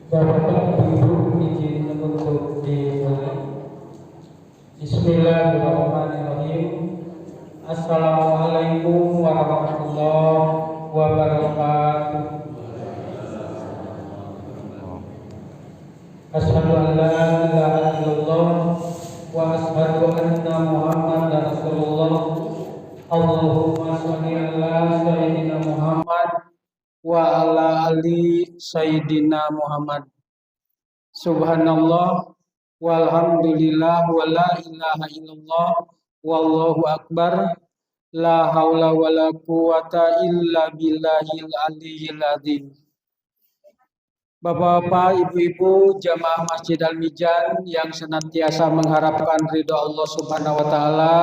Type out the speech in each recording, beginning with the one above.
Bapak Ibu izin untuk dimulai. Bismillahirrahmanirrahim. Assalamualaikum warahmatullahi wabarakatuh. Asyhadu an la ilaha illallah wa asyhadu anna Muhammadar Rasulullah. Allahumma shalli ala sayyidina Muhammad wa ala ali sayyidina Muhammad. Subhanallah walhamdulillah wa la ilaha illallah wallahu akbar, la haula wala quwata illa billahil aliyyil azim. Bapak-bapak, ibu-ibu, jamaah Masjid Al-Mizan yang senantiasa mengharapkan ridho Allah Subhanahu wa taala,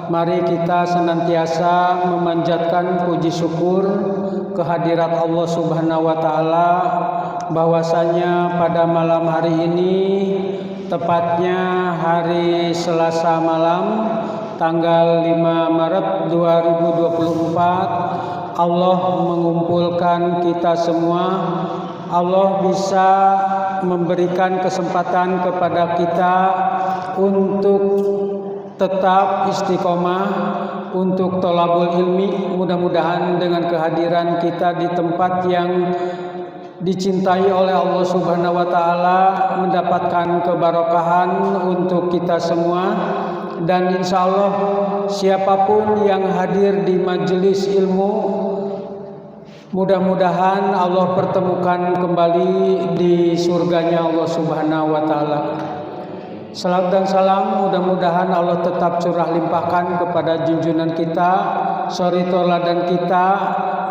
mari kita senantiasa memanjatkan puji syukur kehadirat Allah Subhanahu wa taala bahwasanya pada malam hari ini, tepatnya hari Selasa malam tanggal 5 Maret 2024, Allah mengumpulkan kita semua. Allah bisa memberikan kesempatan kepada kita untuk tetap istiqomah, untuk thalabul ilmi. Mudah-mudahan dengan kehadiran kita di tempat yang dicintai oleh Allah Subhanahu wa taala mendapatkan keberkahan untuk kita semua. Dan insya Allah siapapun yang hadir di majelis ilmu, mudah-mudahan Allah pertemukan kembali di surganya Allah Subhanahu wa taala. Salam dan salam mudah-mudahan Allah tetap curah limpahkan kepada junjungan kita, suri tauladan kita,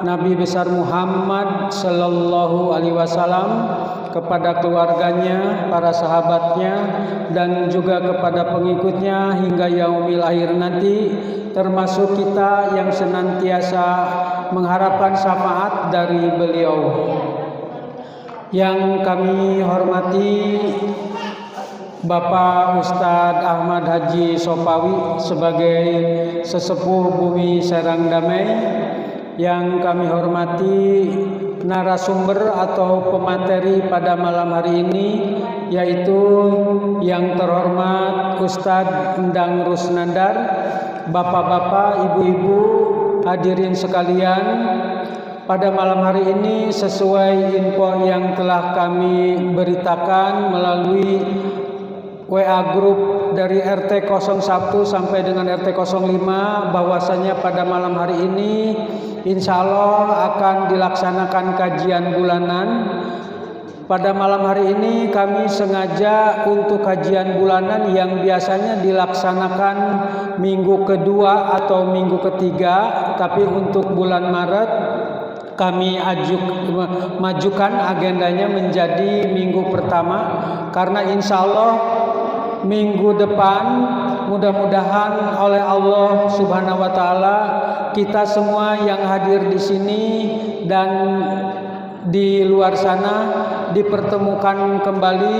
Nabi besar Muhammad sallallahu alaihi wasallam, kepada keluarganya, para sahabatnya, dan juga kepada pengikutnya hingga yaumil akhir nanti, termasuk kita yang senantiasa mengharapkan syafaat dari beliau. Yang kami hormati Bapak Ustadz Ahmad Haji Sopawi sebagai sesepuh bumi Serang Damai. Yang kami hormati narasumber atau pemateri pada malam hari ini, yaitu yang terhormat Ustadz Endang Rusnandar, bapak-bapak, ibu-ibu, hadirin sekalian. Pada malam hari ini sesuai info yang telah kami beritakan melalui WA Group dari RT 01 sampai dengan RT 05, bahwasanya pada malam hari ini insya Allah akan dilaksanakan kajian bulanan. Pada malam hari ini kami sengaja untuk kajian bulanan yang biasanya dilaksanakan minggu kedua atau minggu ketiga, tapi untuk bulan Maret kami majukan agendanya menjadi minggu pertama, karena insya Allah minggu depan mudah-mudahan oleh Allah Subhanahu wa taala kita semua yang hadir di sini dan di luar sana dipertemukan kembali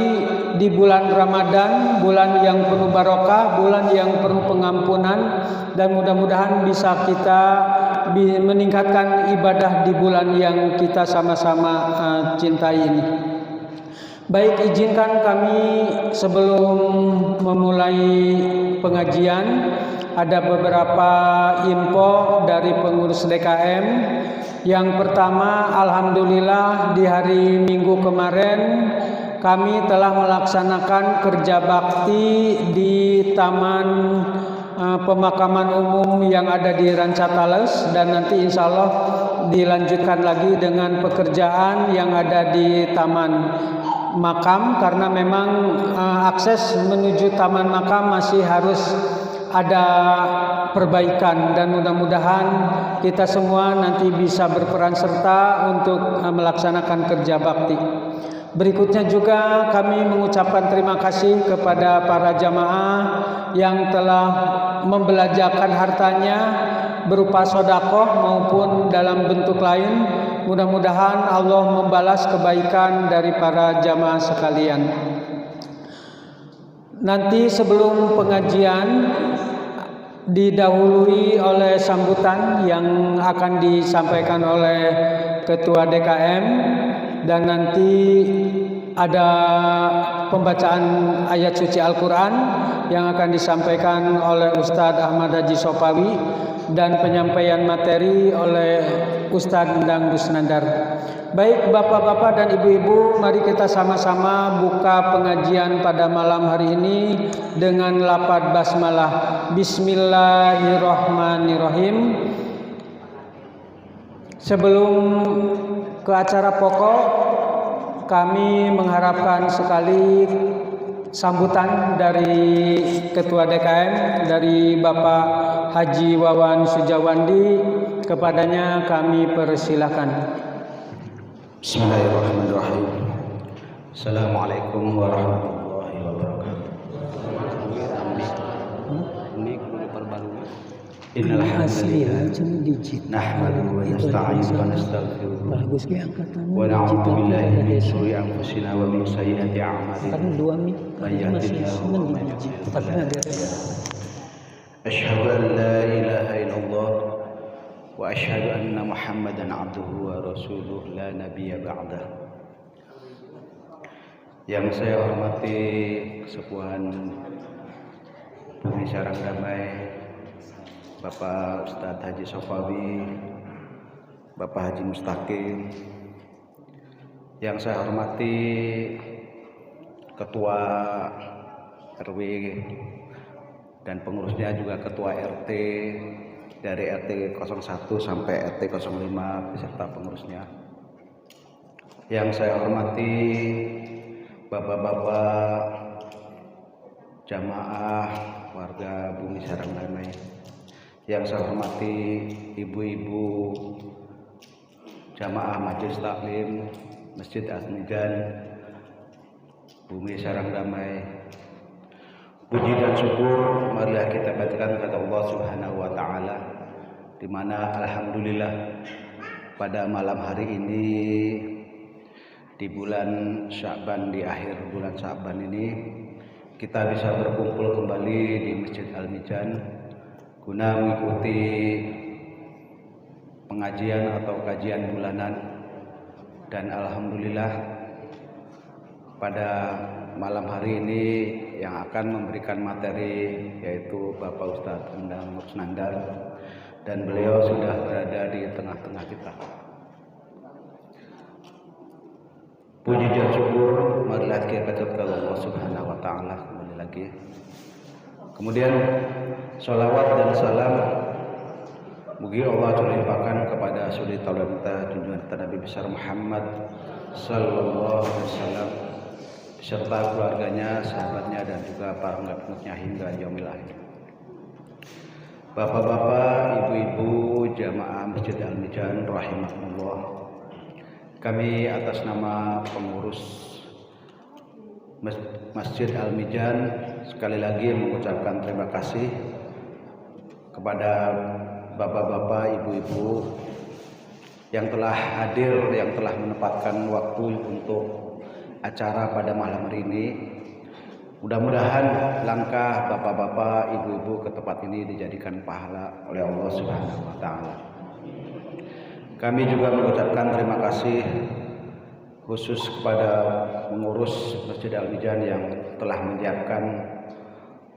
di bulan Ramadan, bulan yang penuh barokah, bulan yang penuh pengampunan, dan mudah-mudahan bisa kita meningkatkan ibadah di bulan yang kita sama-sama cintai ini. Baik, izinkan kami sebelum memulai pengajian ada beberapa info dari pengurus DKM. Yang pertama, alhamdulillah di hari Minggu kemarin kami telah melaksanakan kerja bakti di Taman Pemakaman Umum yang ada di Rancatales, dan nanti insya Allah dilanjutkan lagi dengan pekerjaan yang ada di Taman Makam, karena memang akses menuju Taman Makam masih harus ada perbaikan, dan mudah-mudahan kita semua nanti bisa berperan serta untuk melaksanakan kerja bakti. Berikutnya juga kami mengucapkan terima kasih kepada para jamaah yang telah membelajarkan hartanya berupa sodakoh maupun dalam bentuk lain. Mudah-mudahan Allah membalas kebaikan dari para jamaah sekalian. Nanti sebelum pengajian didahului oleh sambutan yang akan disampaikan oleh Ketua DKM, dan nanti ada pembacaan ayat suci Al-Quran yang akan disampaikan oleh Ustadz Ahmad Haji Sopawi dan penyampaian materi oleh Ustadz Endang Rusnandar. Baik bapak-bapak dan ibu-ibu, mari kita sama-sama buka pengajian pada malam hari ini dengan lafaz basmalah. Bismillahirrahmanirrahim. Sebelum ke acara pokok, kami mengharapkan sekali sambutan dari Ketua DKM, dari Bapak Haji Wawan Sujawandi. Kepadanya kami persilahkan. Bismillahirrahmanirrahim. Assalamualaikum warahmatullahi wabarakatuh. Innal hamdalillah nahmaduhu wa nasta'inuhu wa nastaghfiruh wa na'udzu billahi min shururi anfusina wa min sayyiati a'malina. Man yahdihillahu fala mudilla lahu. Asyhadu an la ilaha illallah wa asyhadu anna Muhammadan abduhu wa rasuluh la nabiyya ba'dah. Yang saya hormati Kesepuhan Bumi Sarang Damai, Bapak Ustadz Haji Sopawi, Bapak Haji Mustaqim. Yang saya hormati Ketua RW dan pengurusnya, juga Ketua RT dari RT 01 sampai RT 05 beserta pengurusnya. Yang saya hormati bapak-bapak jamaah warga Bumi Sarang Damai. Yang saya hormati ibu-ibu jamaah Majelis Taklim Masjid Al-Mijan Bumi Sarang Damai. Puji dan syukur marilah kita panjatkan kepada Allah Subhanahu wa taala, di mana alhamdulillah pada malam hari ini di bulan Sya'ban, di akhir bulan Sya'ban ini kita bisa berkumpul kembali di Masjid Al-Mijan guna mengikuti pengajian atau kajian bulanan. Dan alhamdulillah pada malam hari ini yang akan memberikan materi yaitu Bapak Ustadz Endang Rusnandar, dan beliau sudah berada di tengah-tengah kita. Puji dan syukur marilah kita kepada Allah Subhanahu wa taala kembali lagi. Kemudian sholawat dan salam mugi Allah terlimpahkan kepada suri tauladan kita junjungan kita Nabi besar Muhammad sallallahu alaihi wasallam beserta keluarganya, sahabatnya, dan juga para pengikutnya hingga yaumil akhir. Bapak-bapak, ibu-ibu jamaah Masjid Al-Mijan rahimakumullah, kami atas nama pengurus Masjid Al-Mijan sekali lagi mengucapkan terima kasih kepada bapak-bapak, ibu-ibu yang telah hadir, yang telah menempatkan waktu untuk acara pada malam hari ini. Mudah-mudahan langkah bapak-bapak, ibu-ibu ke tempat ini dijadikan pahala oleh Allah Subhanahu wa taala. Kami juga mengucapkan terima kasih khusus kepada pengurus Masjid Al-Mijan yang telah menyiapkan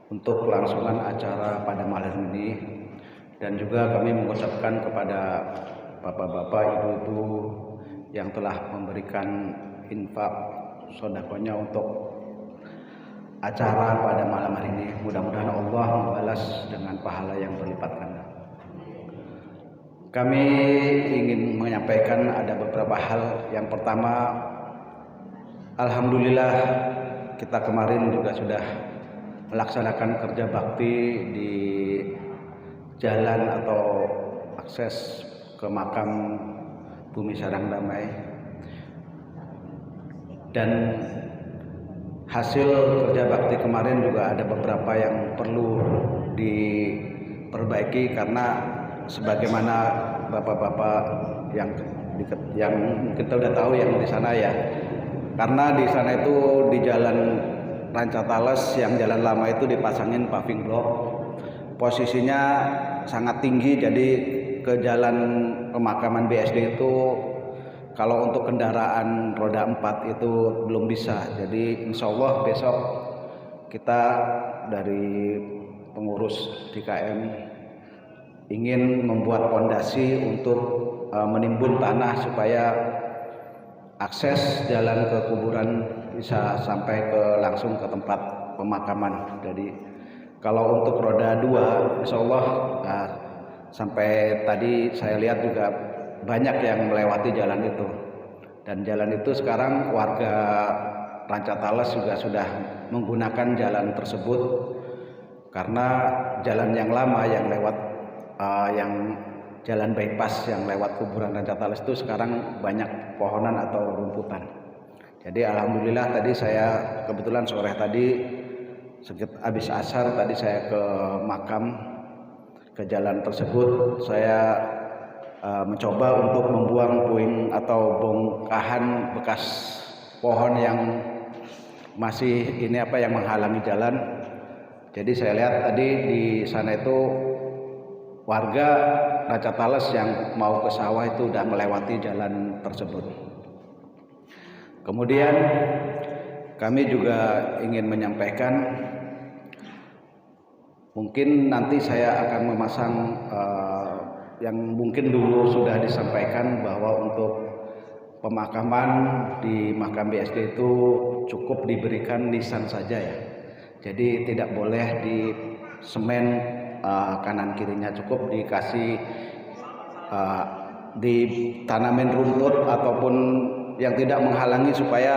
untuk kelangsungan acara pada malam ini, dan juga kami mengucapkan kepada bapak-bapak, ibu-ibu yang telah memberikan infak sedekahnya untuk acara pada malam hari ini. Mudah-mudahan Allah membalas dengan pahala yang berlipat ganda. Kami ingin menyampaikan ada beberapa hal. Yang pertama, alhamdulillah kita kemarin juga sudah melaksanakan kerja bakti di jalan atau akses ke makam Bumi Sarang Damai, dan hasil kerja bakti kemarin juga ada beberapa yang perlu diperbaiki, karena sebagaimana bapak-bapak yang kita udah tahu yang di sana ya, karena di sana itu di jalan Rancatales yang jalan lama itu dipasangin paving block, posisinya sangat tinggi, jadi ke jalan pemakaman BSD itu kalau untuk kendaraan roda 4 itu belum bisa. Jadi insya Allah besok kita dari pengurus DKM ingin membuat fondasi untuk menimbun tanah supaya akses jalan ke kuburan bisa sampai langsung ke tempat pemakaman. Jadi kalau untuk roda 2 insya Allah sampai tadi saya lihat juga banyak yang melewati jalan itu, dan jalan itu sekarang warga Rancatales juga sudah menggunakan jalan tersebut karena jalan yang lama yang lewat yang jalan bypass yang lewat kuburan Rancatales itu sekarang banyak pohonan atau rumputan. Jadi alhamdulillah tadi saya kebetulan sore tadi habis asar tadi saya ke makam, ke jalan tersebut saya mencoba untuk membuang puing atau bongkahan bekas pohon yang masih yang menghalangi jalan. Jadi saya lihat tadi di sana itu warga Rancatales yang mau ke sawah itu udah melewati jalan tersebut. Kemudian kami juga ingin menyampaikan, mungkin nanti saya akan memasang yang mungkin dulu sudah disampaikan bahwa untuk pemakaman di makam BSD itu cukup diberikan nisan saja ya. Jadi tidak boleh di semen kanan kirinya, cukup dikasih ditanamin rumput ataupun yang tidak menghalangi supaya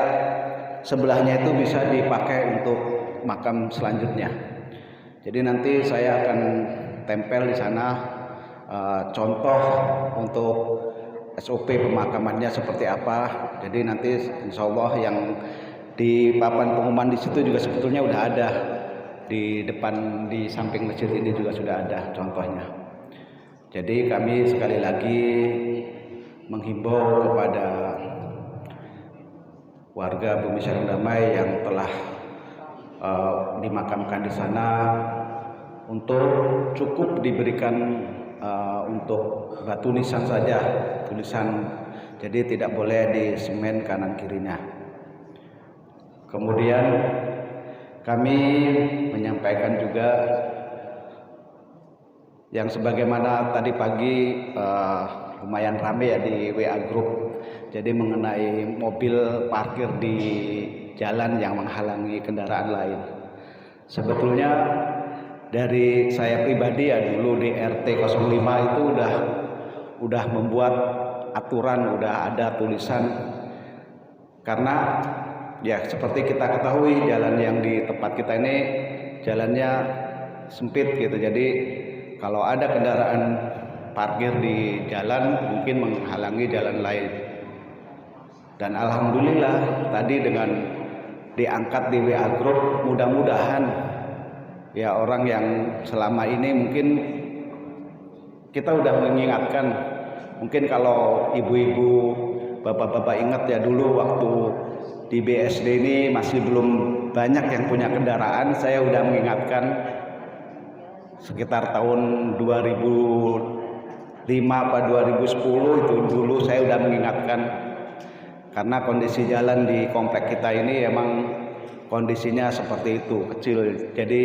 sebelahnya itu bisa dipakai untuk makam selanjutnya. Jadi nanti saya akan tempel di sana contoh untuk SOP pemakamannya seperti apa. Jadi nanti insya Allah yang di papan pengumuman di situ juga sebetulnya udah ada, di depan di samping masjid ini juga sudah ada contohnya. Jadi kami sekali lagi menghimbau kepada warga Bumi Sarang Damai yang telah dimakamkan di sana untuk cukup diberikan untuk batu nisan saja, tulisan, jadi tidak boleh di semen kanan kirinya. Kemudian kami menyampaikan juga yang sebagaimana tadi pagi lumayan ramai ya di WA Group, jadi mengenai mobil parkir di jalan yang menghalangi kendaraan lain. Sebetulnya dari saya pribadi ya dulu di RT 05 itu udah membuat aturan, udah ada tulisan, karena ya seperti kita ketahui jalan yang di tempat kita ini jalannya sempit gitu. Jadi kalau ada kendaraan parkir di jalan mungkin menghalangi jalan lain. Dan alhamdulillah tadi dengan diangkat di WA Group, mudah-mudahan ya orang yang selama ini mungkin kita udah mengingatkan, mungkin kalau ibu-ibu, bapak-bapak ingat ya dulu waktu di BSD ini masih belum banyak yang punya kendaraan, saya udah mengingatkan sekitar tahun 2005 atau 2010 itu dulu saya udah mengingatkan, karena kondisi jalan di komplek kita ini emang kondisinya seperti itu, kecil. Jadi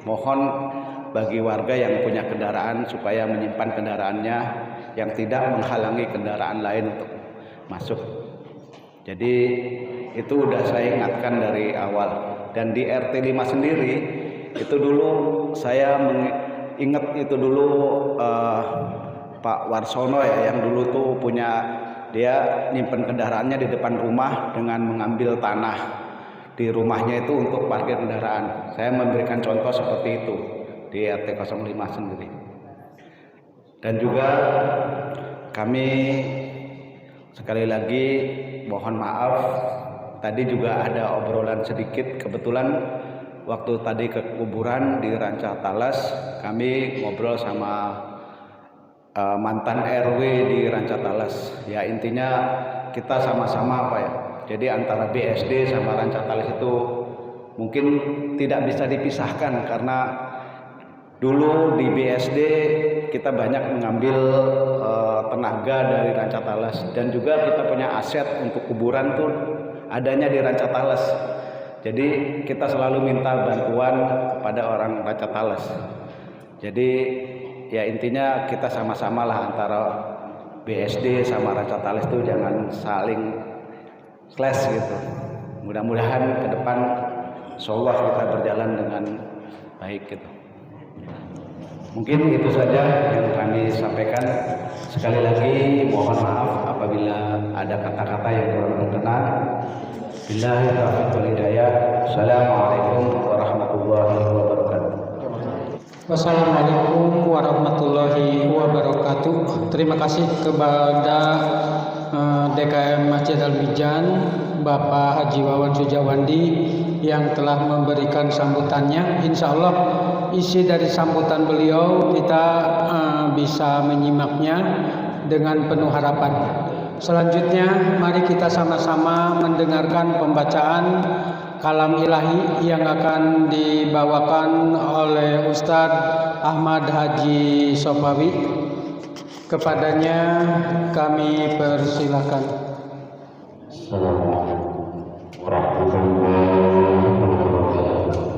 mohon bagi warga yang punya kendaraan supaya menyimpan kendaraannya yang tidak menghalangi kendaraan lain untuk masuk. Jadi itu udah saya ingatkan dari awal. Dan di RT 5 sendiri itu dulu saya ingat itu dulu Pak Warsono ya, yang dulu tuh punya, dia nyimpen kendaraannya di depan rumah dengan mengambil tanah di rumahnya itu untuk parkir kendaraan. Saya memberikan contoh seperti itu di RT 05 sendiri. Dan juga kami sekali lagi mohon maaf, tadi juga ada obrolan sedikit, kebetulan waktu tadi ke kuburan di Rancatales kami ngobrol sama mantan RW di Rancatales. Ya intinya kita sama-sama apa ya, jadi antara BSD sama Rancatales itu mungkin tidak bisa dipisahkan, karena Dulu di BSD kita banyak mengambil tenaga dari Rancatales, dan juga kita punya aset untuk kuburan tuh adanya di Rancatales. Jadi kita selalu minta bantuan kepada orang Rancatales. Jadi ya intinya kita sama-sama lah, antara BSD sama Rancatales tuh jangan saling clash gitu. Mudah-mudahan ke depan insyaallah kita berjalan dengan baik gitu. Mungkin itu saja yang kami sampaikan. Sekali lagi mohon maaf apabila ada kata-kata yang kurang berkenan. Billahi taufiq wal hidayah. Assalamualaikum warahmatullahi wabarakatuh. Wassalamualaikum warahmatullahi wabarakatuh. Terima kasih kepada DKM Masjid Al-Mijan, Bapak Haji Wawan Sujawandi yang telah memberikan sambutannya. Insya Allah isi dari sambutan beliau kita bisa menyimaknya dengan penuh harapan. Selanjutnya mari kita sama-sama mendengarkan pembacaan kalam ilahi yang akan dibawakan oleh Ustadz Ahmad Haji Sopawi. Kepadanya kami persilakan. Assalamualaikum warahmatullahi wabarakatuh.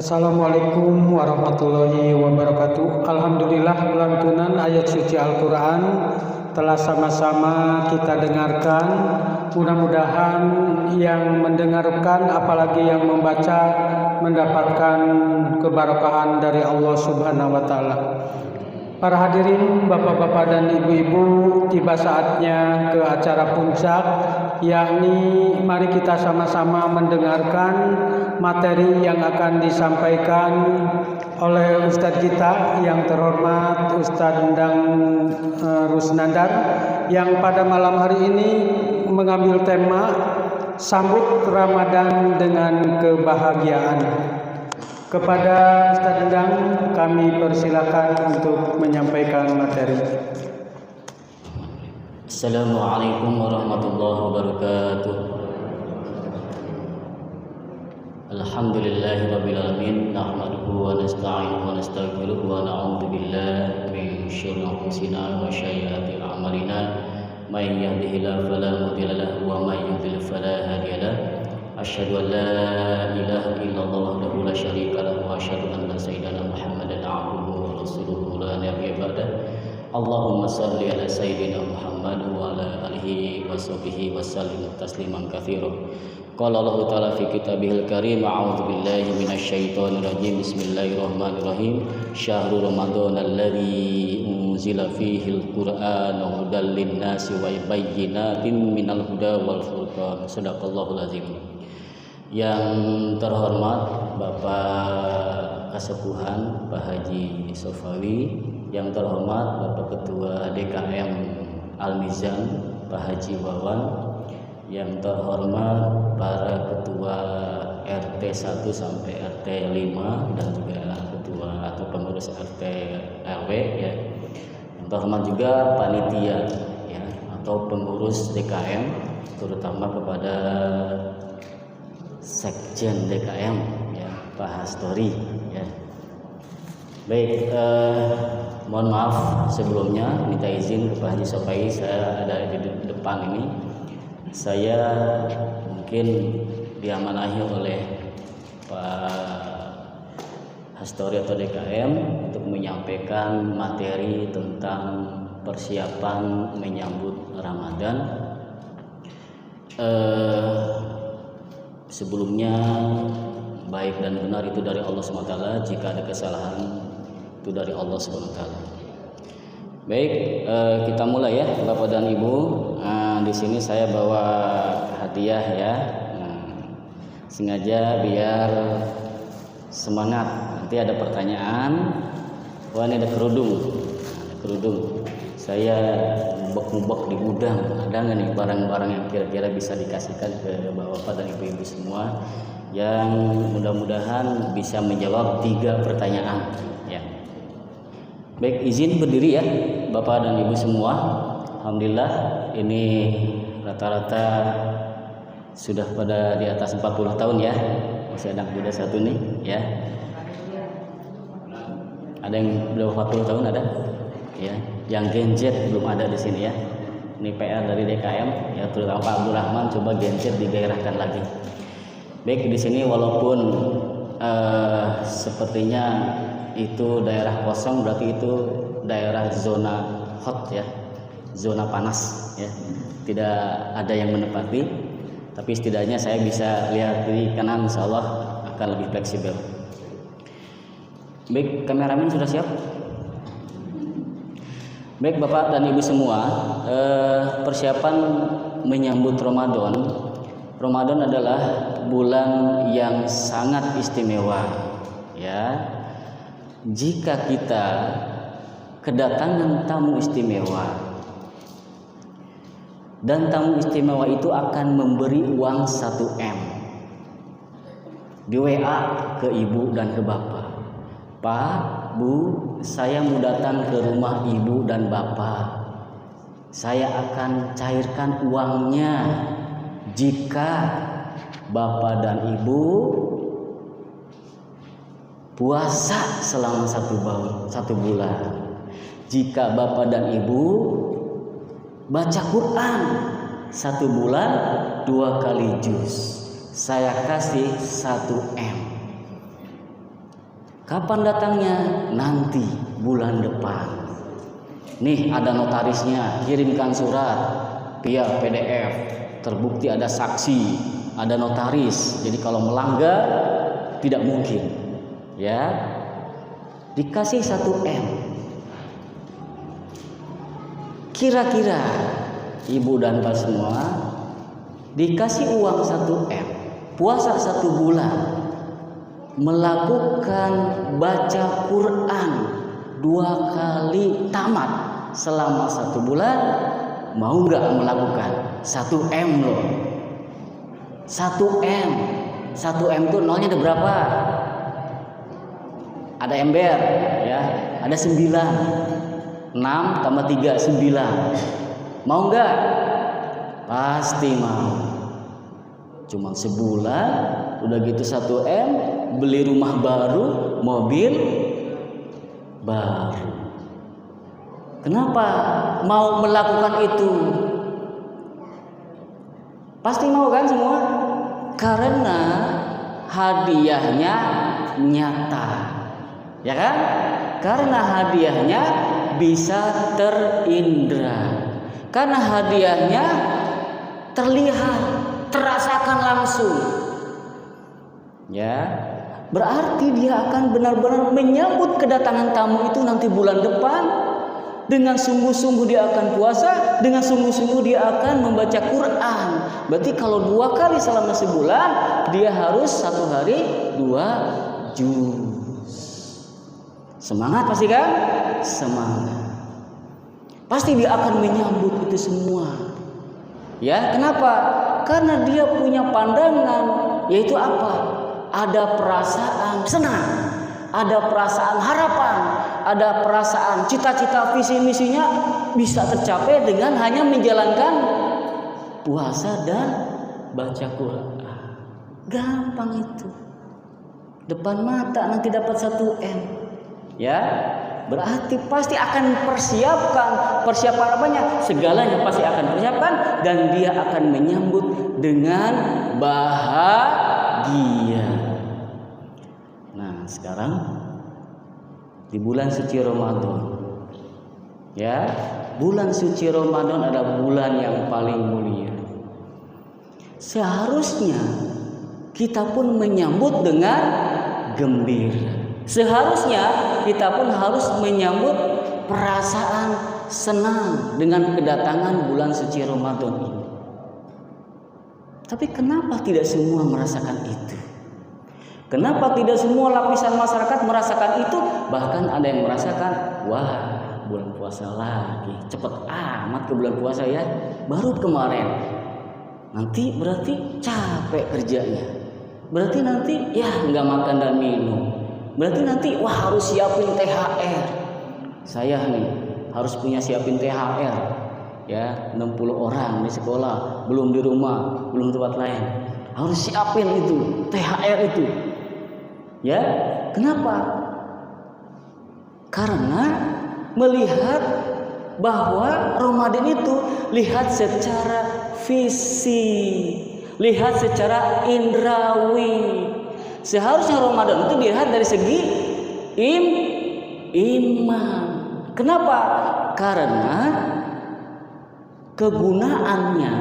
Assalamualaikum warahmatullahi wabarakatuh. Alhamdulillah, lantunan ayat suci Al-Quran telah sama-sama kita dengarkan. Mudah-mudahan yang mendengarkan apalagi yang membaca mendapatkan keberkahan dari Allah Subhanahu wa Ta'ala. Para hadirin, bapak-bapak dan ibu-ibu, tiba saatnya ke acara puncak, yakni mari kita sama-sama mendengarkan materi yang akan disampaikan oleh Ustadz kita yang terhormat Ustadz Endang Rusnandar, yang pada malam hari ini mengambil tema Sambut Ramadan dengan Kebahagiaan. Kepada Ustadz Endang kami persilakan untuk menyampaikan materi. Assalamualaikum warahmatullahi wabarakatuh. Alhamdulillahirabbil alamin, nahmaduhu wa nasta'inuhu wa nastaghfiruh wa na'udzu billahi min syururi anfusina wa sayyiati a'malina. May yahdihillahu fala mudilla lahu wa may yudlil fala hadiya lahu. Asyhadu an la ilaha illallah wahdahu la syarika lahu wa asyhadu anna sayyidana Muhammadan 'abduhu wa rasuluhu la nabiyya ba'dahu. Allahumma salli ala sayyidina Muhammad wa ala alihi wa sahbihi wa sallim tasliman katsiran. Qala Allah Ta'ala fi kitabihil karim, a'udzu billahi minasyaitonir rajim. Bismillahirrahmanirrahim. Syahrul Ramadan alladzi unzila fihil Qur'an hudan lin-nasi wa bayyinatin minal huda wal furqan. Shadaqallahul azim. Yang terhormat Bapak Kasepuhan Pak Haji Sofawi, yang terhormat Bapak Ketua DKM Al-Mizan Pak Haji Wawan, yang terhormat para ketua RT 1 sampai RT 5 dan juga ketua atau pengurus RT RW ya. Yang terhormat juga panitia ya atau pengurus DKM, terutama kepada Sekjen DKM ya, Pak Hastori ya. Baik, mohon maaf sebelumnya, minta izin ke Pak Haji Sopai, saya ada di depan ini. Saya mungkin diamanahi oleh Pak Hastori atau DKM untuk menyampaikan materi tentang persiapan menyambut Ramadan. Sebelumnya, baik dan benar itu dari Allah SWT. Jika ada kesalahan itu dari Allah SWT. Baik, kita mulai ya, Bapak dan Ibu. Di sini saya bawa hadiah ya. Sengaja biar semangat. Nanti ada pertanyaan. Wah, ini ada kerudung. Ada kerudung. Saya mubek-mubek di gudang. Ada nggak nih barang-barang yang kira-kira bisa dikasihkan ke Bapak dan Ibu-ibu semua, yang mudah-mudahan bisa menjawab 3 pertanyaan ya. Baik, izin berdiri ya Bapak dan Ibu semua. Alhamdulillah ini rata-rata sudah pada di atas 40 tahun ya. Masih anak muda satu nih ya. Ada yang udah 40 tahun ada? Ya, yang Gen Z belum ada di sini ya. Ini PR dari DKM ya, terutama Pak Abdul Rahman, coba Gen Z digairahkan lagi. Baik, di sini walaupun sepertinya itu daerah kosong, berarti itu daerah zona hot ya, zona panas ya. Tidak ada yang menempati, tapi setidaknya saya bisa lihat di kanan, insya Allah akan lebih fleksibel. Baik, kameramen sudah siap? Baik Bapak dan Ibu semua, persiapan menyambut Ramadan. Ramadan adalah bulan yang sangat istimewa ya. Jika kita kedatangan tamu istimewa, dan tamu istimewa itu akan memberi uang 1M di WA ke ibu dan ke bapak. Pak, Bu, saya mau datang ke rumah ibu dan bapak. Saya akan cairkan uangnya jika bapak dan ibu puasa selama 1 bulan. Jika bapak dan ibu baca Quran 1 bulan 2 kali juz, saya kasih 1M. Kapan datangnya? Nanti bulan depan. Nih ada notarisnya, kirimkan surat via PDF, terbukti ada saksi, ada notaris. Jadi kalau melanggar tidak mungkin. Ya. Dikasih 1 M. Kira-kira ibu dan bapak semua dikasih uang 1 M, puasa 1 bulan, melakukan baca Quran 2 kali tamat selama 1 bulan, mau nggak melakukan? 1 M loh. 1 M. 1 M itu nolnya ada berapa? Ada ember ya, ada 9. 6 tambah 3 9. Mau nggak? Pasti mau. Cuma sebulan udah gitu 1 M, beli rumah baru, mobil baru. Kenapa mau melakukan itu? Pasti mau kan semua? Karena hadiahnya nyata. Ya kan? Karena hadiahnya bisa terindra. Karena hadiahnya terlihat, terasakan langsung. Ya. Berarti dia akan benar-benar menyambut kedatangan tamu itu nanti bulan depan. Dengan sungguh-sungguh dia akan puasa, dengan sungguh-sungguh dia akan membaca Quran. Berarti kalau 2 kali selama sebulan, dia harus 1 hari 2 juz. Semangat pasti kan? Semangat. Pasti dia akan menyambut itu semua. Ya, kenapa? Karena dia punya pandangan, yaitu apa? Ada perasaan senang, ada perasaan harapan, ada perasaan cita-cita visi misinya bisa tercapai dengan hanya menjalankan puasa dan baca Quran. Gampang itu. Depan mata nanti dapat 1 M. Ya, berarti pasti akan persiapan apanya? Segalanya pasti akan persiapkan dan dia akan menyambut dengan bahagia. Nah, sekarang di bulan suci Ramadan. Ya, bulan suci Ramadan adalah bulan yang paling mulia. Seharusnya kita pun menyambut dengan gembira. Seharusnya kita pun harus menyambut perasaan senang dengan kedatangan bulan suci Ramadan ini. Tapi kenapa tidak semua merasakan itu? Kenapa tidak semua lapisan masyarakat merasakan itu? Bahkan ada yang merasakan, wah bulan puasa lagi, cepet amat ke bulan puasa ya, baru kemarin. Nanti berarti capek kerjanya. Berarti nanti ya nggak makan dan minum. Berarti nanti wah harus siapin THR. Saya nih harus punya siapin THR. Ya, 60 orang di sekolah, belum di rumah, belum tempat lain. Harus siapin itu, THR itu. Ya, kenapa? Karena melihat bahwa Ramadan itu lihat secara fisik, lihat secara indrawi. Seharusnya Ramadan itu dilihat dari segi iman. Kenapa? Karena kegunaannya,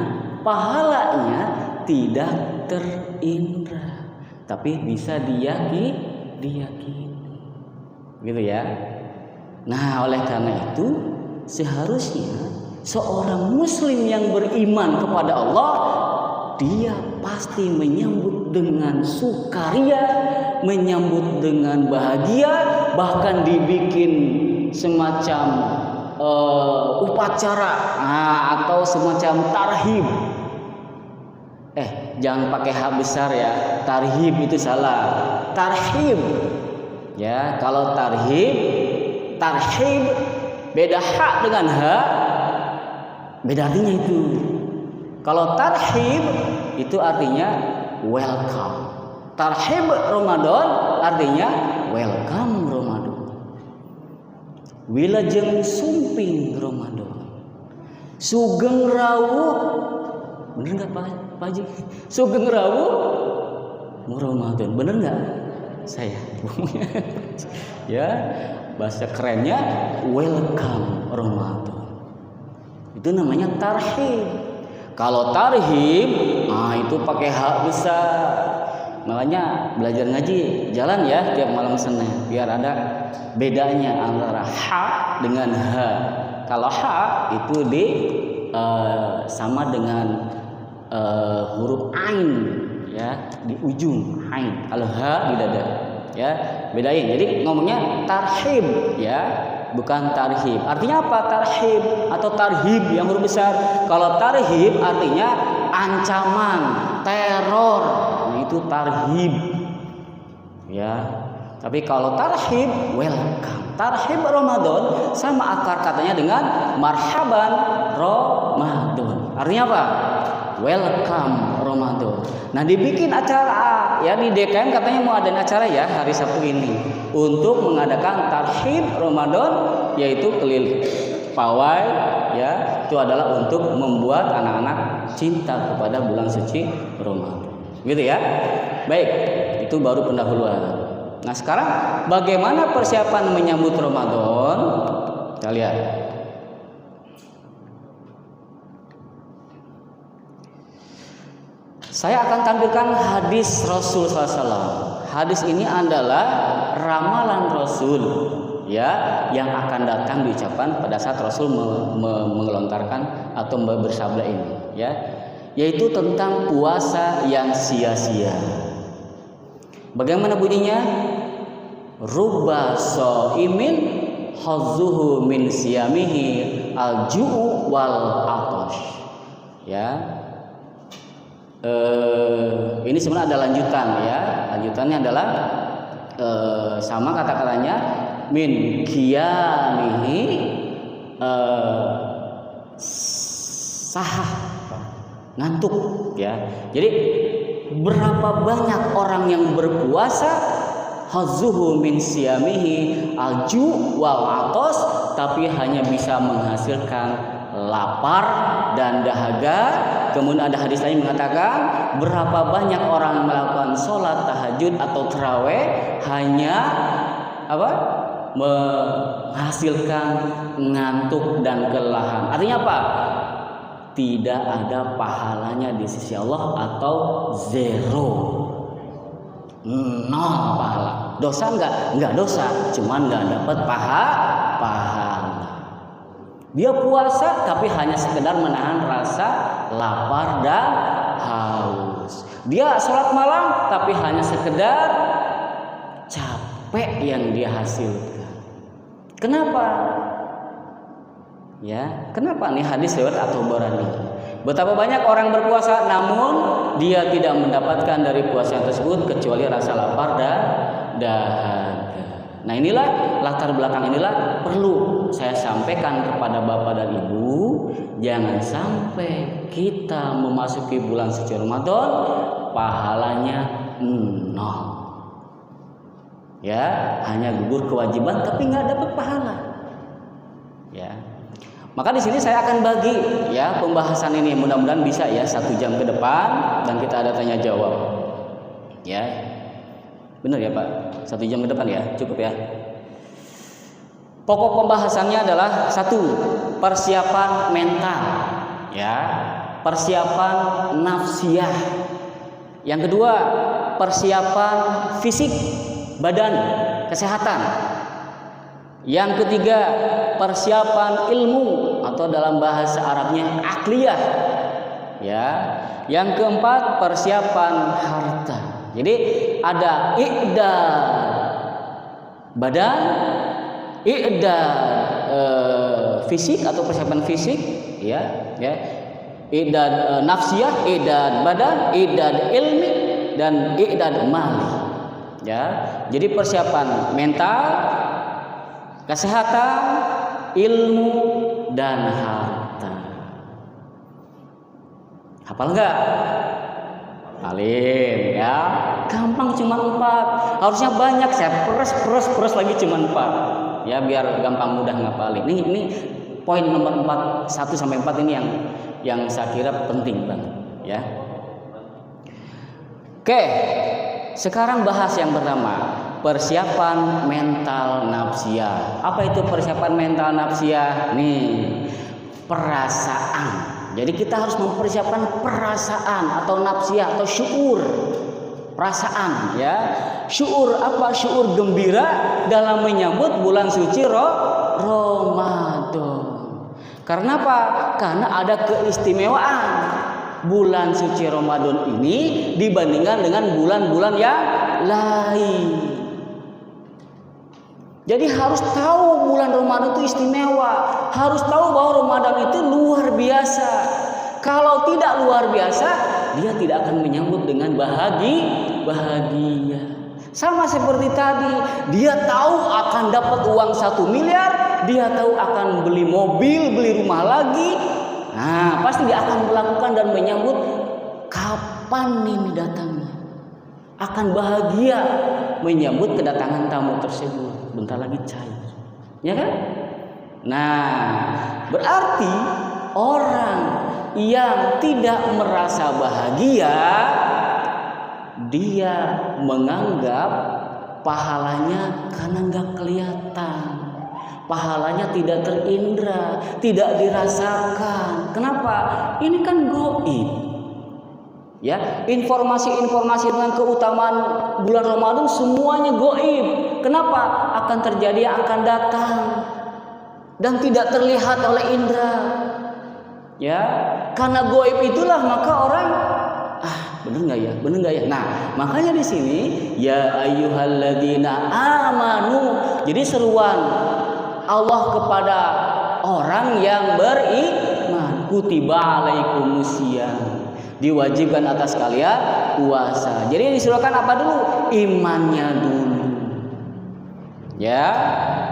pahalanya tidak terindra, tapi bisa diyakini. Gitu ya. Nah, oleh karena itu seharusnya seorang muslim yang beriman kepada Allah, dia pasti menyambut dengan sukaria, menyambut dengan bahagia, bahkan dibikin semacam upacara atau semacam tarhib. Jangan pakai H besar ya, tarhib itu salah. Tarhib. Ya, kalau tarhib beda H dengan H, beda artinya itu. Kalau tarhib itu artinya welcome. Tarhib Ramadan artinya welcome Ramadan. Wilajeng sumping Ramadan. Sugeng rawuh. Bener nggak Pak Haji? Sugeng rawuh Ramadan. Bener nggak? saya. Ya, bahasa kerennya welcome Ramadan. Itu namanya tarhib. Kalau tarhib, itu pakai hak besar. Makanya belajar ngaji jalan ya tiap malam Senin biar ada bedanya antara ha dengan ha. Kalau ha itu sama dengan huruf ain ya di ujung ain. Kalau ha di dada ya bedain. Jadi ngomongnya tarhib ya bukan tarhib. Artinya apa tarhib atau tarhib yang huruf besar? Kalau tarhib artinya ancaman, teror. Nah, itu tarhib. Ya. Tapi kalau tarhib welcome. Tarhib Ramadan sama akar katanya dengan marhaban Ramadan. Artinya apa? Welcome Ramadan. Nah, dibikin acara ya di DKM katanya mau ada acara ya hari Sabtu ini untuk mengadakan tarhib Ramadan yaitu keliling pawai ya itu adalah untuk membuat anak-anak cinta kepada bulan suci Ramadan. Gitu ya. Baik, itu baru pendahuluan. Nah, sekarang bagaimana persiapan menyambut Ramadan? Kita lihat. Saya akan tampilkan hadis Rasul SAW. Hadis ini adalah ramalan Rasul ya yang akan datang diucapkan pada saat Rasul mengelontarkan atau bersabda ini ya, yaitu tentang puasa yang sia-sia. Bagaimana bunyinya? Rubba shaimin hazzuhu min siyamihi al-ju'u wal atash. Ya. Ini sebenarnya ada lanjutan ya. Lanjutannya adalah sama kata-katanya min qiyamihi sahah ngantuk ya. Jadi berapa banyak orang yang berpuasa hazzuhu min siyamihi alju wal atos tapi hanya bisa menghasilkan lapar dan dahaga. Kemudian ada hadis lain mengatakan berapa banyak orang yang melakukan sholat tahajud atau taraweh hanya menghasilkan ngantuk dan kelelahan. Artinya apa? Tidak ada pahalanya di sisi Allah atau zero, nol pahala. Dosa enggak dosa, cuman enggak dapat pahala. Dia puasa tapi hanya sekedar menahan rasa lapar dan haus. Dia sholat malam tapi hanya sekedar capek yang dia hasilkan. Kenapa? Ya, kenapa nih hadis lewat At-Tabarani? Betapa banyak orang berpuasa namun dia tidak mendapatkan dari puasa tersebut kecuali rasa lapar dan dahaga. Nah, inilah latar belakang inilah perlu saya sampaikan kepada Bapak dan Ibu, jangan sampai kita memasuki bulan suci Ramadan pahalanya nol. Ya, hanya gugur kewajiban tapi nggak dapat pahala. Ya. Maka di sini saya akan bagi ya pembahasan ini, mudah-mudahan bisa ya 1 jam ke depan dan kita ada tanya jawab. Ya. Benar ya Pak? 1 jam ke depan ya, cukup ya. Pokok pembahasannya adalah 1, persiapan mental, ya, persiapan nafsiyah. Yang kedua, persiapan fisik, badan, kesehatan. Yang ketiga, persiapan ilmu atau dalam bahasa Arabnya akliyah, ya. Yang keempat, persiapan harta. Jadi ada i'dad badan, i'dad fisik atau persiapan fisik, ya. I'dad nafsiyah, i'dad badan, i'dad ilmi dan i'dad mali. Ya. Jadi persiapan mental, kesehatan, ilmu dan harta. Hafal enggak? Hafalin ya. Gampang cuma 4. Harusnya banyak, saya peres lagi cuma 4. Ya biar gampang mudah ngapalin. Ini poin nomor 4, 1 sampai 4 ini yang saya kira penting banget ya. Oke. Sekarang bahas yang pertama. persiapan mental nafsiyah. Apa itu persiapan mental nafsiyah? Nih, perasaan. Jadi kita harus mempersiapkan perasaan atau nafsiyah atau syuur. Perasaan ya. Syuur apa? Syuur gembira dalam menyambut bulan suci Ramadan. Karena apa? Karena ada keistimewaan bulan suci Ramadan ini dibandingkan dengan bulan-bulan yang lain. Jadi harus tahu bulan Ramadan itu istimewa. Harus tahu bahwa Ramadan itu luar biasa. Kalau tidak luar biasa, dia tidak akan menyambut dengan bahagia. Sama seperti tadi, dia tahu akan dapat uang 1 miliar, dia tahu akan beli mobil, beli rumah lagi. Nah, pasti dia akan melakukan dan menyambut kapan ini datangnya. Akan bahagia menyambut kedatangan tamu tersebut. Bentar lagi cair. Ya kan? Nah, berarti orang yang tidak merasa bahagia, dia menganggap pahalanya karena nggak kelihatan. Pahalanya tidak terindra, tidak dirasakan. Kenapa? Ini kan gaib. Ya, informasi-informasi tentang keutamaan bulan Ramadan semuanya gaib. Kenapa? Akan terjadi, akan datang dan tidak terlihat oleh indera. Ya, karena gaib itulah maka orang bener nggak ya? Nah, makanya di sini ya ayyuhalladzina amanu. Jadi seruan Allah kepada orang yang beriman, kutiba alaikumusiyam, diwajibkan atas kalian puasa. Jadi yang disuruhkan apa dulu? Imannya dulu. Ya.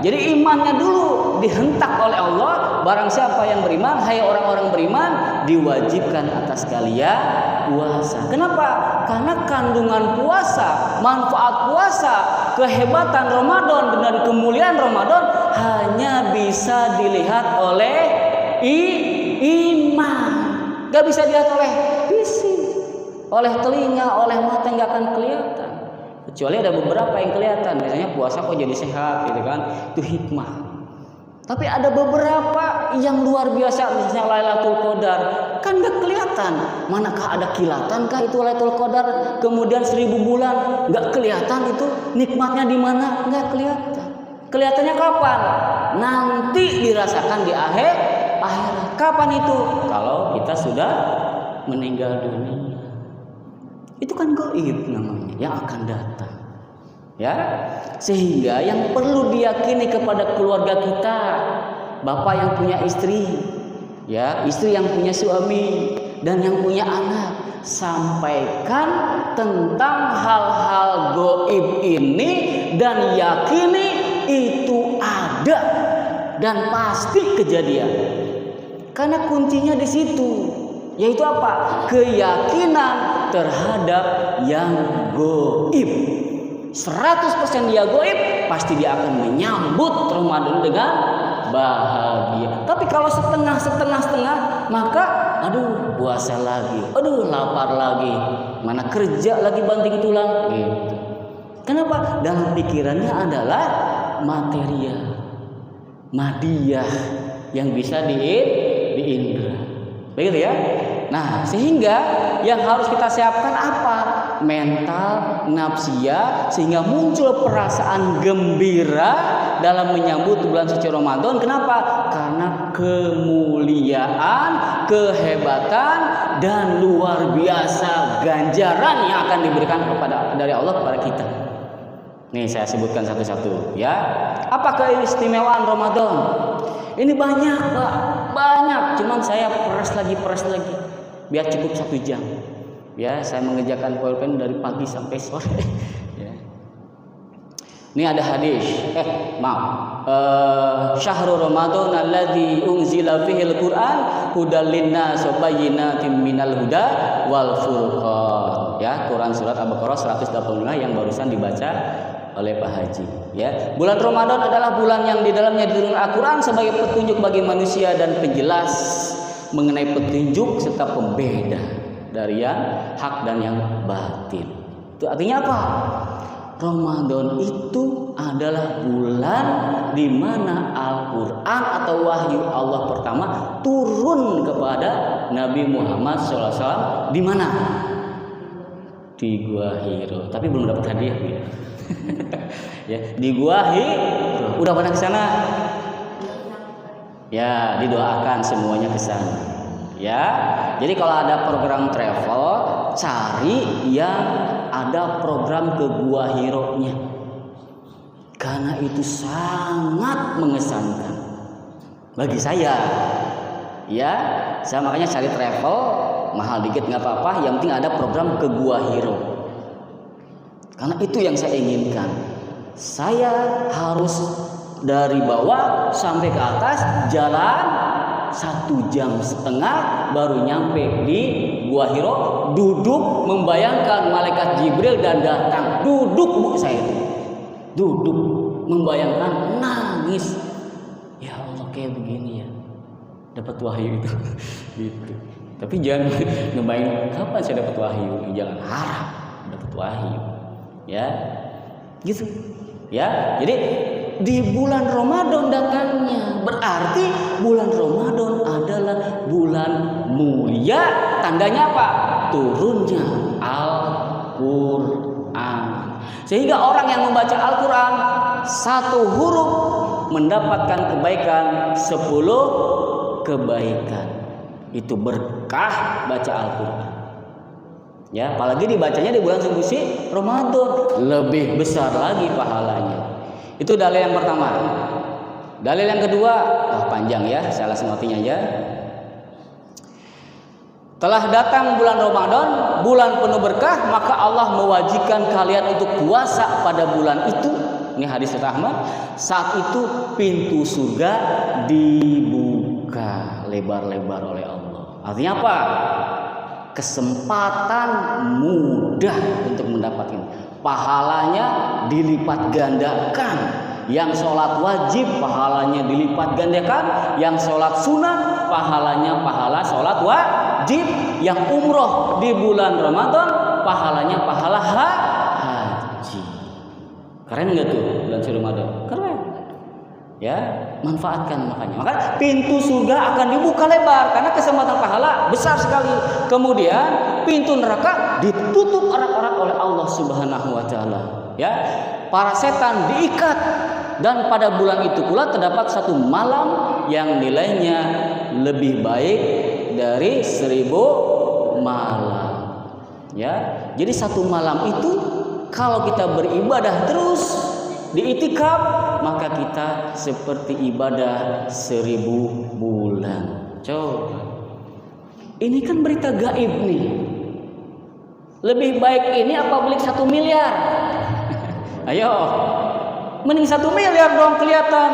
Jadi imannya dulu dihentak oleh Allah. Barang siapa yang beriman, hai orang-orang beriman, diwajibkan atas kalian puasa. Kenapa? Karena kandungan puasa, manfaat puasa, kehebatan Ramadan dan kemuliaan Ramadan hanya bisa dilihat oleh iman. Gak bisa dilihat oleh fisik, oleh telinga, oleh mata, nggak akan kelihatan. Kecuali ada beberapa yang kelihatan. Misalnya puasa kok jadi sehat, gitu kan? Itu hikmah. Tapi ada beberapa yang luar biasa, misalnya Lailatul Qadar, kan nggak kelihatan. Manakah ada kilatankah itu Lailatul Qadar? Kemudian 1000 bulan nggak kelihatan itu nikmatnya di mana? Nggak kelihatan. Kelihatannya kapan? Nanti dirasakan di akhirat. Kapan itu? Kalau kita sudah meninggal dunia. Itu kan gaib namanya, yang akan datang. Ya, sehingga yang perlu diyakini kepada keluarga kita, bapak yang punya istri, ya, istri yang punya suami dan yang punya anak, sampaikan tentang hal-hal gaib ini dan yakini itu ada dan pasti kejadian. Karena kuncinya di situ, yaitu apa? Keyakinan terhadap yang gaib. 100% dia gaib, pasti dia akan menyambut Ramadan dengan bahagia. Tapi kalau setengah, maka aduh puasa lagi, aduh lapar lagi, mana kerja lagi banting tulang gitu. Kenapa? Dalam pikirannya adalah material, madiyah yang bisa diindra. Begitu ya? Nah, sehingga yang harus kita siapkan apa? Mental, nafsiyah, sehingga muncul perasaan gembira dalam menyambut bulan suci Ramadan. Kenapa? Karena kemuliaan, kehebatan, dan luar biasa ganjaran yang akan diberikan dari Allah kepada kita. Nih saya sebutkan satu-satu ya. Apa keistimewaan Ramadan? Ini banyak, Pak. Banyak. Cuman saya peras lagi. Biar cukup 1 jam. Ya, saya mengerjakan PowerPoint dari pagi sampai sore. Ya. Ini ada hadis. Syahrul Ramadan alladzi unzila fihil Qur'an hudal linnas wa bayyinatin minal huda wal furqan. Ya, Quran surat Al-Baqarah 185 yang barusan dibaca oleh Pak Haji. Ya, bulan Ramadan adalah bulan yang di dalamnya diturunkan Al-Quran sebagai petunjuk bagi manusia dan penjelas mengenai petunjuk serta pembeda dari yang hak dan yang batin. Itu artinya apa? Ramadan itu adalah bulan di mana Al-Quran atau wahyu Allah pertama turun kepada Nabi Muhammad SAW. Di mana? Di Gua Hiro. Tapi belum dapat hadiah ya. Ya, di Gua Hiro. Udah pada ke sana? Ya, didoakan semuanya ke sana. Ya. Jadi kalau ada program travel, cari yang ada program ke Gua Hiro-nya. Karena itu sangat mengesankan bagi saya. Ya, saya makanya cari travel mahal dikit nggak apa-apa, yang penting ada program ke Gua Hiro. Karena itu yang saya inginkan. Saya harus dari bawah sampai ke atas jalan 1,5 jam baru nyampe di Gua Hiro, duduk membayangkan malaikat Jibril dan datang. Duduk Bu saya itu. Duduk membayangkan, nangis. Ya Allah, kayak begini ya. Dapat wahyu itu. Gitu. Tapi jangan ngebayangin kapan saya dapat wahyu. Jangan harap dapat wahyu. Ya. Gitu. Ya. Jadi di bulan Ramadan datangnya, berarti bulan Ramadan adalah bulan mulia. Tandanya apa? Turunnya Al-Quran. Sehingga orang yang membaca Al-Quran 1 huruf mendapatkan kebaikan 10 kebaikan. Itu berkah baca Al-Quran. Ya, apalagi dibacanya di bulan suci Ramadan, lebih besar lagi pahalanya. Itu dalil yang pertama. Dalil yang kedua, panjang ya, saya langsung artinya aja. Telah datang bulan Ramadan, bulan penuh berkah, maka Allah mewajibkan kalian untuk puasa pada bulan itu. Ini hadis Ahmad. Saat itu pintu surga dibuka lebar-lebar oleh Allah. Artinya apa? Kesempatan mudah untuk mendapatkan. Pahalanya dilipat gandakan. Yang sholat wajib pahalanya dilipat gandakan. Yang sholat sunat pahalanya pahala sholat wajib. Yang umroh di bulan Ramadan pahalanya pahala haji. Keren nggak tuh bulan suci Ramadan? Keren. Ya, manfaatkan makanya. Maka pintu surga akan dibuka lebar karena kesempatan pahala besar sekali. Kemudian pintu neraka ditutup erat-erat oleh Allah Subhanahu wa taala. Ya, para setan diikat dan pada bulan itu pula terdapat 1 malam yang nilainya lebih baik dari 1000 malam. Ya, jadi 1 malam itu kalau kita beribadah terus diitikaf, maka kita seperti ibadah 1000 bulan. Coba. Ini kan berita gaib nih. Lebih baik ini apa beli 1 miliar? Ayo. Mending 1 miliar dong kelihatan.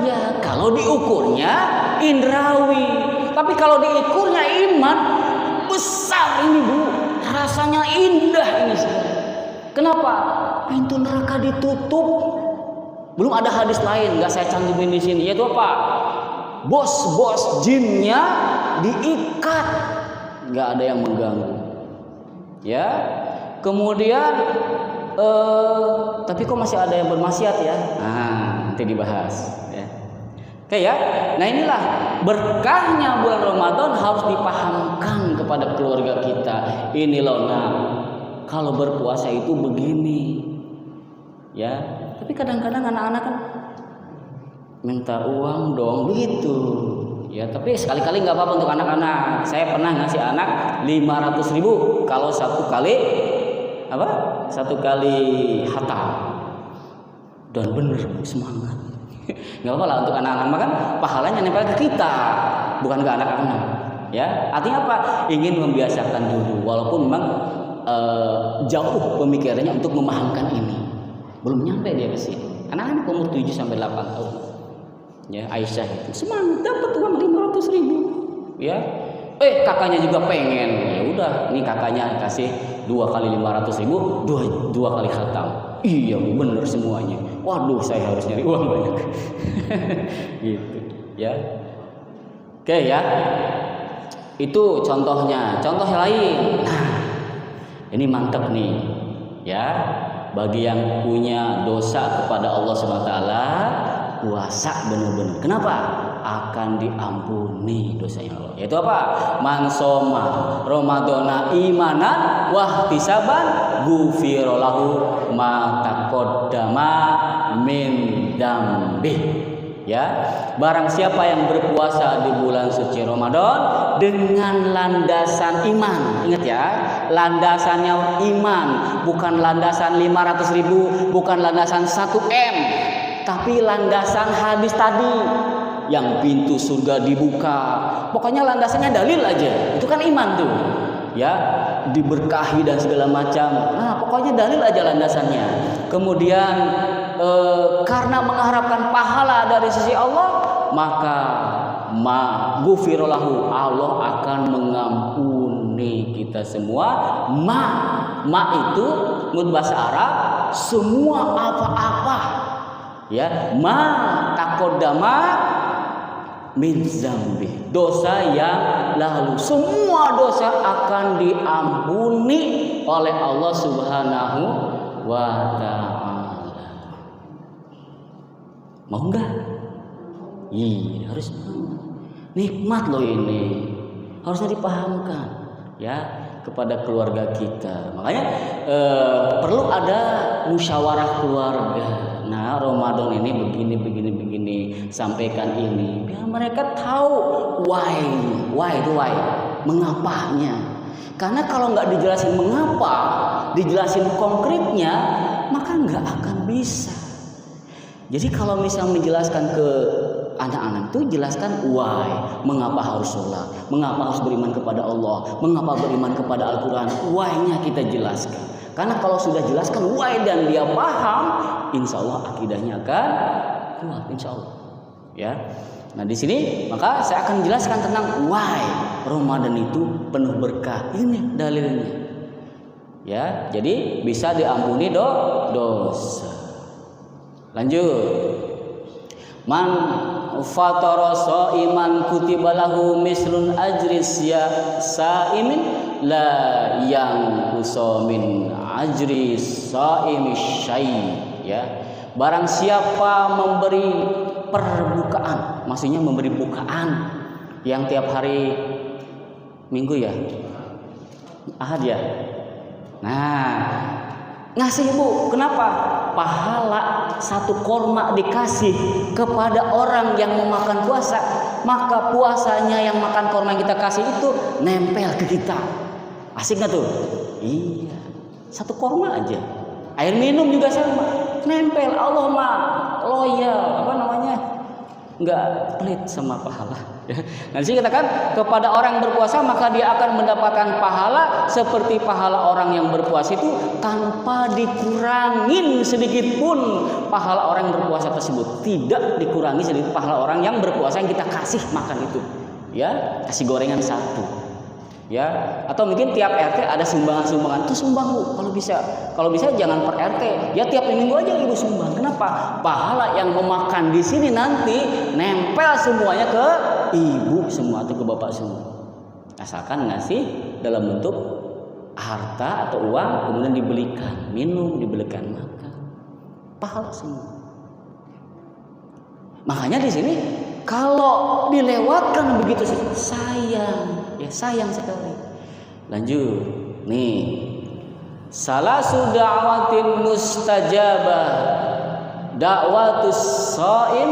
Iya, kalau diukurnya indrawi. Tapi kalau diukurnya iman, besar ini Bu. Rasanya indah ini. Kenapa? Pintu neraka ditutup. Belum ada hadis lain, nggak saya cantumin di sini. Yaitu apa? Bos-bos jinnya diikat, nggak ada yang mengganggu. Ya. Kemudian, tapi kok masih ada yang bermaksiat ya? Nah, nanti dibahas. Ya. Oke ya. Nah inilah berkahnya bulan Ramadan harus dipahamkan kepada keluarga kita. Ini loh, nah, kalau berpuasa itu begini. Ya. Tapi kadang-kadang anak-anak kan minta uang dong begitu. Ya, tapi sekali-kali nggak apa-apa untuk anak-anak. Saya pernah ngasih anak 500.000 kalau 1 kali apa? 1 kali hatam. Dan bener semangat. Nggak apa-apa lah untuk anak-anak kan pahalanya nempel ke kita, bukan ke anak-anak. Ya, artinya apa? Ingin membiasakan dulu, walaupun memang jauh pemikirannya untuk memahamkan ini. Belum nyampe dia ke sini. Anak-anak umur 7 sampai 8 tahun. Ya, Aisyah itu semangat dapat uang 500.000. Ya. Kakaknya juga pengen. Ya udah, ini kakaknya kasih 2 kali 500.000, 2 kali khatam. Iya, bener semuanya. Waduh, saya harus nyari uang banyak. Gitu, ya. Oke ya. Itu contohnya. Contoh lain. Nah, ini mantap nih. Ya. bagi yang punya dosa kepada Allah SWT, puasa benar-benar. Kenapa? Akan diampuni dosanya Allah. Yaitu apa? Man soma Ramadana imanan wahtisaban ghufira lahu ma taqaddama min dambi. Ya, barang siapa yang berpuasa di bulan suci Ramadan dengan landasan iman, ingat ya, landasannya iman, bukan landasan 500.000, bukan landasan 1M, tapi landasan hadis tadi, yang pintu surga dibuka. Pokoknya landasannya dalil aja, itu kan iman tuh, ya, diberkahi dan segala macam. Nah, pokoknya dalil aja landasannya. Kemudian karena mengharapkan pahala dari sisi Allah, maka ghufira lahu, Allah akan mengampuni kita semua. Ma itu menurut bahasa Arab semua apa-apa, ya, ma taqaddama min zambi, dosa yang lalu, semua dosa akan diampuni oleh Allah Subhanahu wa ta'ala. Mau enggak? Iya, harus mau. Nikmat loh ini, harusnya dipahamkan ya kepada keluarga kita. Makanya perlu ada musyawarah keluarga. Nah, Ramadan ini begini, sampaikan ini biar mereka tahu why, mengapanya. Karena kalau nggak dijelasin mengapa, dijelasin konkretnya, maka nggak akan bisa. Jadi kalau misal menjelaskan ke anak-anak itu, jelaskan why, mengapa harus sholat, mengapa harus beriman kepada Allah, mengapa beriman kepada Al-Quran, why-nya kita jelaskan. Karena kalau sudah jelaskan why dan dia paham, insya Allah akidahnya akan kuat, insya Allah. Ya. Nah di sini maka saya akan jelaskan tentang why Ramadan itu penuh berkah. Ini dalilnya. Ya, jadi bisa diampuni dosa. Lanjut. Man fatara shaiman kutiba lahu mislun ajris ya saimin la yang kusomin ajris saimi syai, ya. Barang siapa memberi perbukaan, maksudnya memberi bukaan yang tiap hari Minggu ya, Ahad ya. Nah, ngasih Bu, kenapa? Pahala satu korma dikasih kepada orang yang memakan puasa, maka puasanya yang makan korma yang kita kasih itu nempel ke kita. Asik nggak tuh? Iya, satu korma aja. Air minum juga sama, nempel. Allah mah loyal, apa namanya? Nggak pelit sama pahala. Nah, sini katakan kepada orang berpuasa maka dia akan mendapatkan pahala seperti pahala orang yang berpuasa itu tanpa dikurangin sedikit pun pahala orang yang berpuasa tersebut. Tidak dikurangi sedikit pahala orang yang berpuasa yang kita kasih makan itu. Ya, kasih gorengan satu. Ya, atau mungkin tiap RT ada sumbangan-sumbangan, itu sumbang Bu, kalau bisa jangan per RT, ya tiap minggu aja Ibu sumbang. Kenapa? Pahala yang memakan di sini nanti nempel semuanya ke Ibu semua atau ke Bapak semua. Asalkan ngasih dalam bentuk harta atau uang, kemudian dibelikan minum, dibelikan makan, pahala semua. Makanya di sini kalau dilewatkan begitu sayang. Ya sayang sekali. Lanjut. Nih. Salasu da'watin mustajabah. Da'watus shaim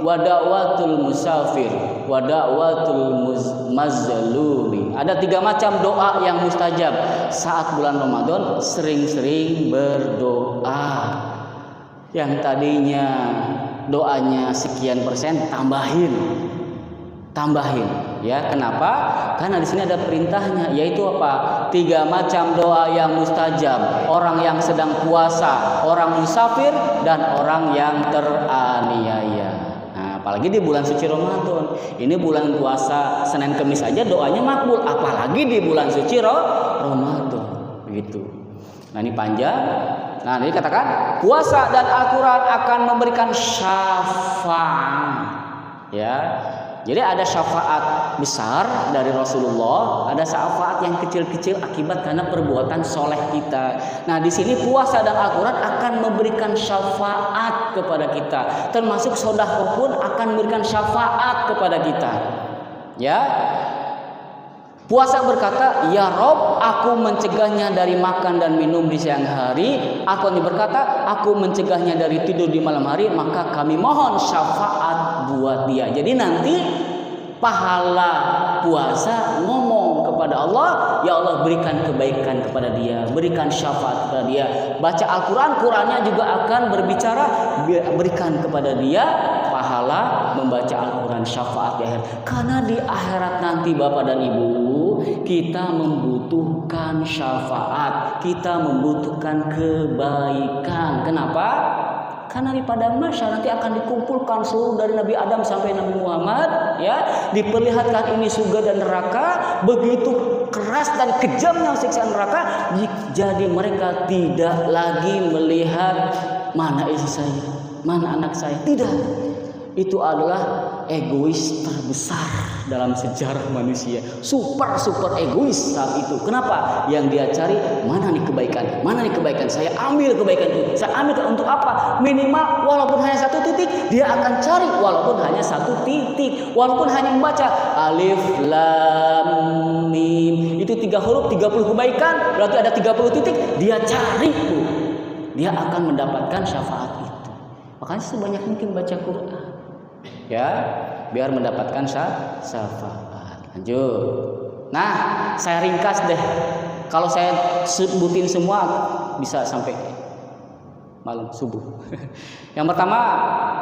wa da'watul musafir wa da'watul mazlumi. Ada 3 macam doa yang mustajab. Saat bulan Ramadan sering-sering berdoa. Yang tadinya doanya sekian persen tambahin. Ya, kenapa? Karena di sini ada perintahnya, yaitu apa? 3 macam doa yang mustajab. Orang yang sedang puasa, orang musafir, dan orang yang teraniaya. Nah, apalagi di bulan suci Ramadan. Ini bulan puasa Senin Kemis aja doanya makbul, apalagi di bulan suci Ramadan. Begitu. Nah, ini panjang. Nah, ini katakan puasa dan Al-Quran akan memberikan syafaat. Ya. Jadi ada syafaat besar dari Rasulullah, ada syafaat yang kecil-kecil akibat karena perbuatan soleh kita. Nah, di sini puasa dan Al-Quran akan memberikan syafaat kepada kita, termasuk sedekah pun akan memberikan syafaat kepada kita. Ya, puasa berkata, ya Rob, aku mencegahnya dari makan dan minum di siang hari. Al-Quran berkata, aku mencegahnya dari tidur di malam hari, maka kami mohon syafaat buat dia. Jadi nanti pahala puasa ngomong kepada Allah, ya Allah berikan kebaikan kepada dia, berikan syafaat kepada dia. Baca Al-Quran, Qurannya juga akan berbicara, berikan kepada dia pahala membaca Al-Quran, syafaat di akhir. Karena di akhirat nanti Bapak dan Ibu, kita membutuhkan syafaat, kita membutuhkan kebaikan. Kenapa? Karena di padang mahsyar nanti akan dikumpulkan seluruh dari Nabi Adam sampai Nabi Muhammad, ya, diperlihatkan ini surga dan neraka, begitu keras dan kejamnya siksaan neraka. Jadi mereka tidak lagi melihat mana istri saya, mana anak saya, tidak. Itu adalah egois terbesar dalam sejarah manusia. Super egois saat itu. Kenapa? Yang dia cari, mana nih kebaikan? Mana nih kebaikan? Saya ambil kebaikan itu. Saya ambil untuk apa? Minimal walaupun hanya satu titik, dia akan cari walaupun hanya satu titik. Walaupun hanya membaca alif lam mim. Itu 3 huruf, 30 kebaikan. Berarti ada 30 titik, dia cari tuh. Dia akan mendapatkan syafaat itu. Makanya sebanyak mungkin baca Quran, ya, biar mendapatkan syafaat. Lanjut. Nah, saya ringkas deh. Kalau saya sebutin semua bisa sampai malam subuh. Yang pertama,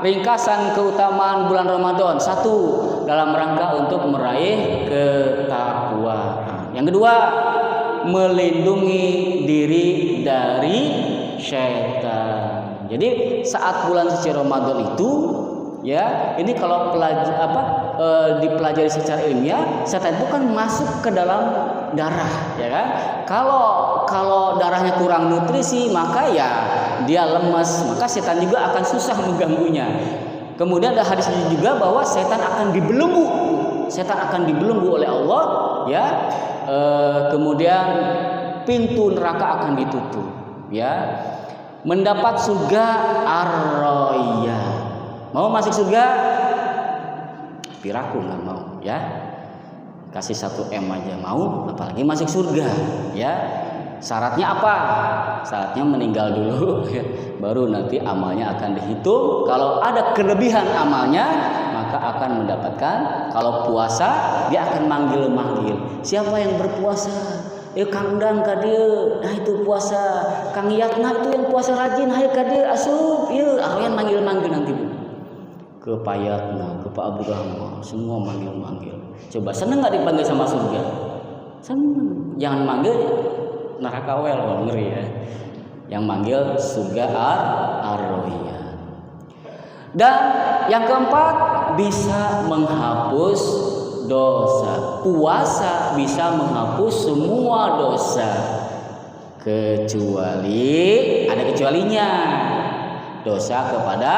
ringkasan keutamaan bulan Ramadan. 1, dalam rangka untuk meraih ketakwaan. Yang kedua, melindungi diri dari syaitan. Jadi saat bulan suci Ramadan itu, ya, ini kalau dipelajari secara ilmiah, setan itu kan masuk ke dalam darah, ya kan? Kalau darahnya kurang nutrisi, maka ya dia lemas, maka setan juga akan susah mengganggunya. Kemudian ada hadis juga bahwa setan akan dibelenggu, oleh Allah, ya. Kemudian pintu neraka akan ditutup, ya. Mendapat surga ar-royah. Mau masuk surga? Piraku nggak mau, ya. Kasih 1 M aja mau, apalagi masuk surga, ya. Syaratnya apa? Syaratnya meninggal dulu, ya. Baru nanti amalnya akan dihitung. Kalau ada kelebihan amalnya, maka akan mendapatkan. Kalau puasa, dia akan manggil-manggil. Siapa yang berpuasa? Kang Dang ka dieu, nah itu puasa. Kang Yatna itu yang puasa rajin, hayu ka dieu asup, ieu aroyan manggil-manggil nanti Bu. Ke Pak Yatna, ke Pak Abdurrahman, semua manggil-manggil. Coba seneng enggak dipanggil sama surga? Seneng. Jangan manggil neraka wel, ngeri ya. Yang manggil surga ar-royah. Dan yang keempat, bisa menghapus dosa. Puasa bisa menghapus semua dosa, kecuali, ada kecualinya, dosa kepada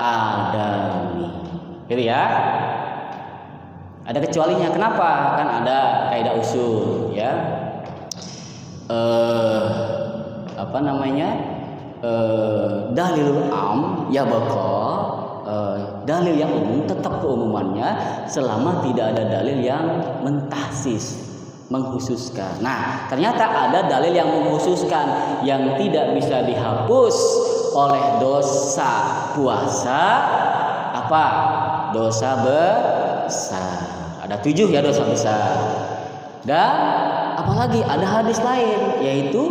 adami, gitu ya. Ada kecualinya. Kenapa? Kan ada kaidah usul, ya. Dalilul am ya bakal. Dalil yang umum tetap keumumannya selama tidak ada dalil yang mentahsis, mengkhususkan. Nah, ternyata ada dalil yang mengkhususkan yang tidak bisa dihapus oleh dosa puasa. Apa? Dosa besar. Ada 7 ya dosa besar. Dan apalagi ada hadis lain, yaitu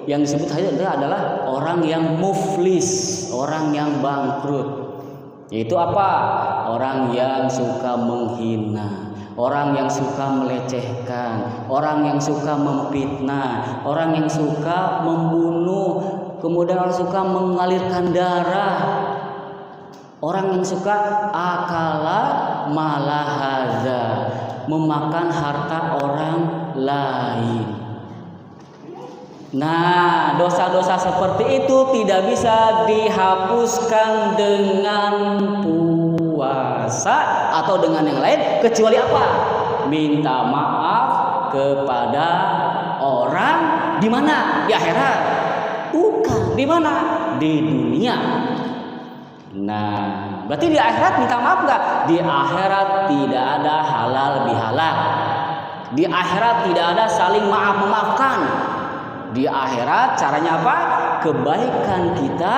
yang disebut hadis adalah orang yang muflis, orang yang bangkrut. Yaitu apa? Orang yang suka menghina, orang yang suka melecehkan, orang yang suka memfitnah, orang yang suka membunuh, kemudian orang suka mengalirkan darah, orang yang suka akala malahaza, memakan harta orang lain. Nah, dosa-dosa seperti itu tidak bisa dihapuskan dengan puasa. berpuasa atau dengan yang lain, kecuali apa? Minta maaf kepada orang di mana? Di akhirat. Bukan, di mana? Di dunia. Nah, berarti di akhirat minta maaf nggak? Di akhirat tidak ada halal bihalal. Di akhirat tidak ada saling maaf memaafkan. Di akhirat caranya apa? Kebaikan kita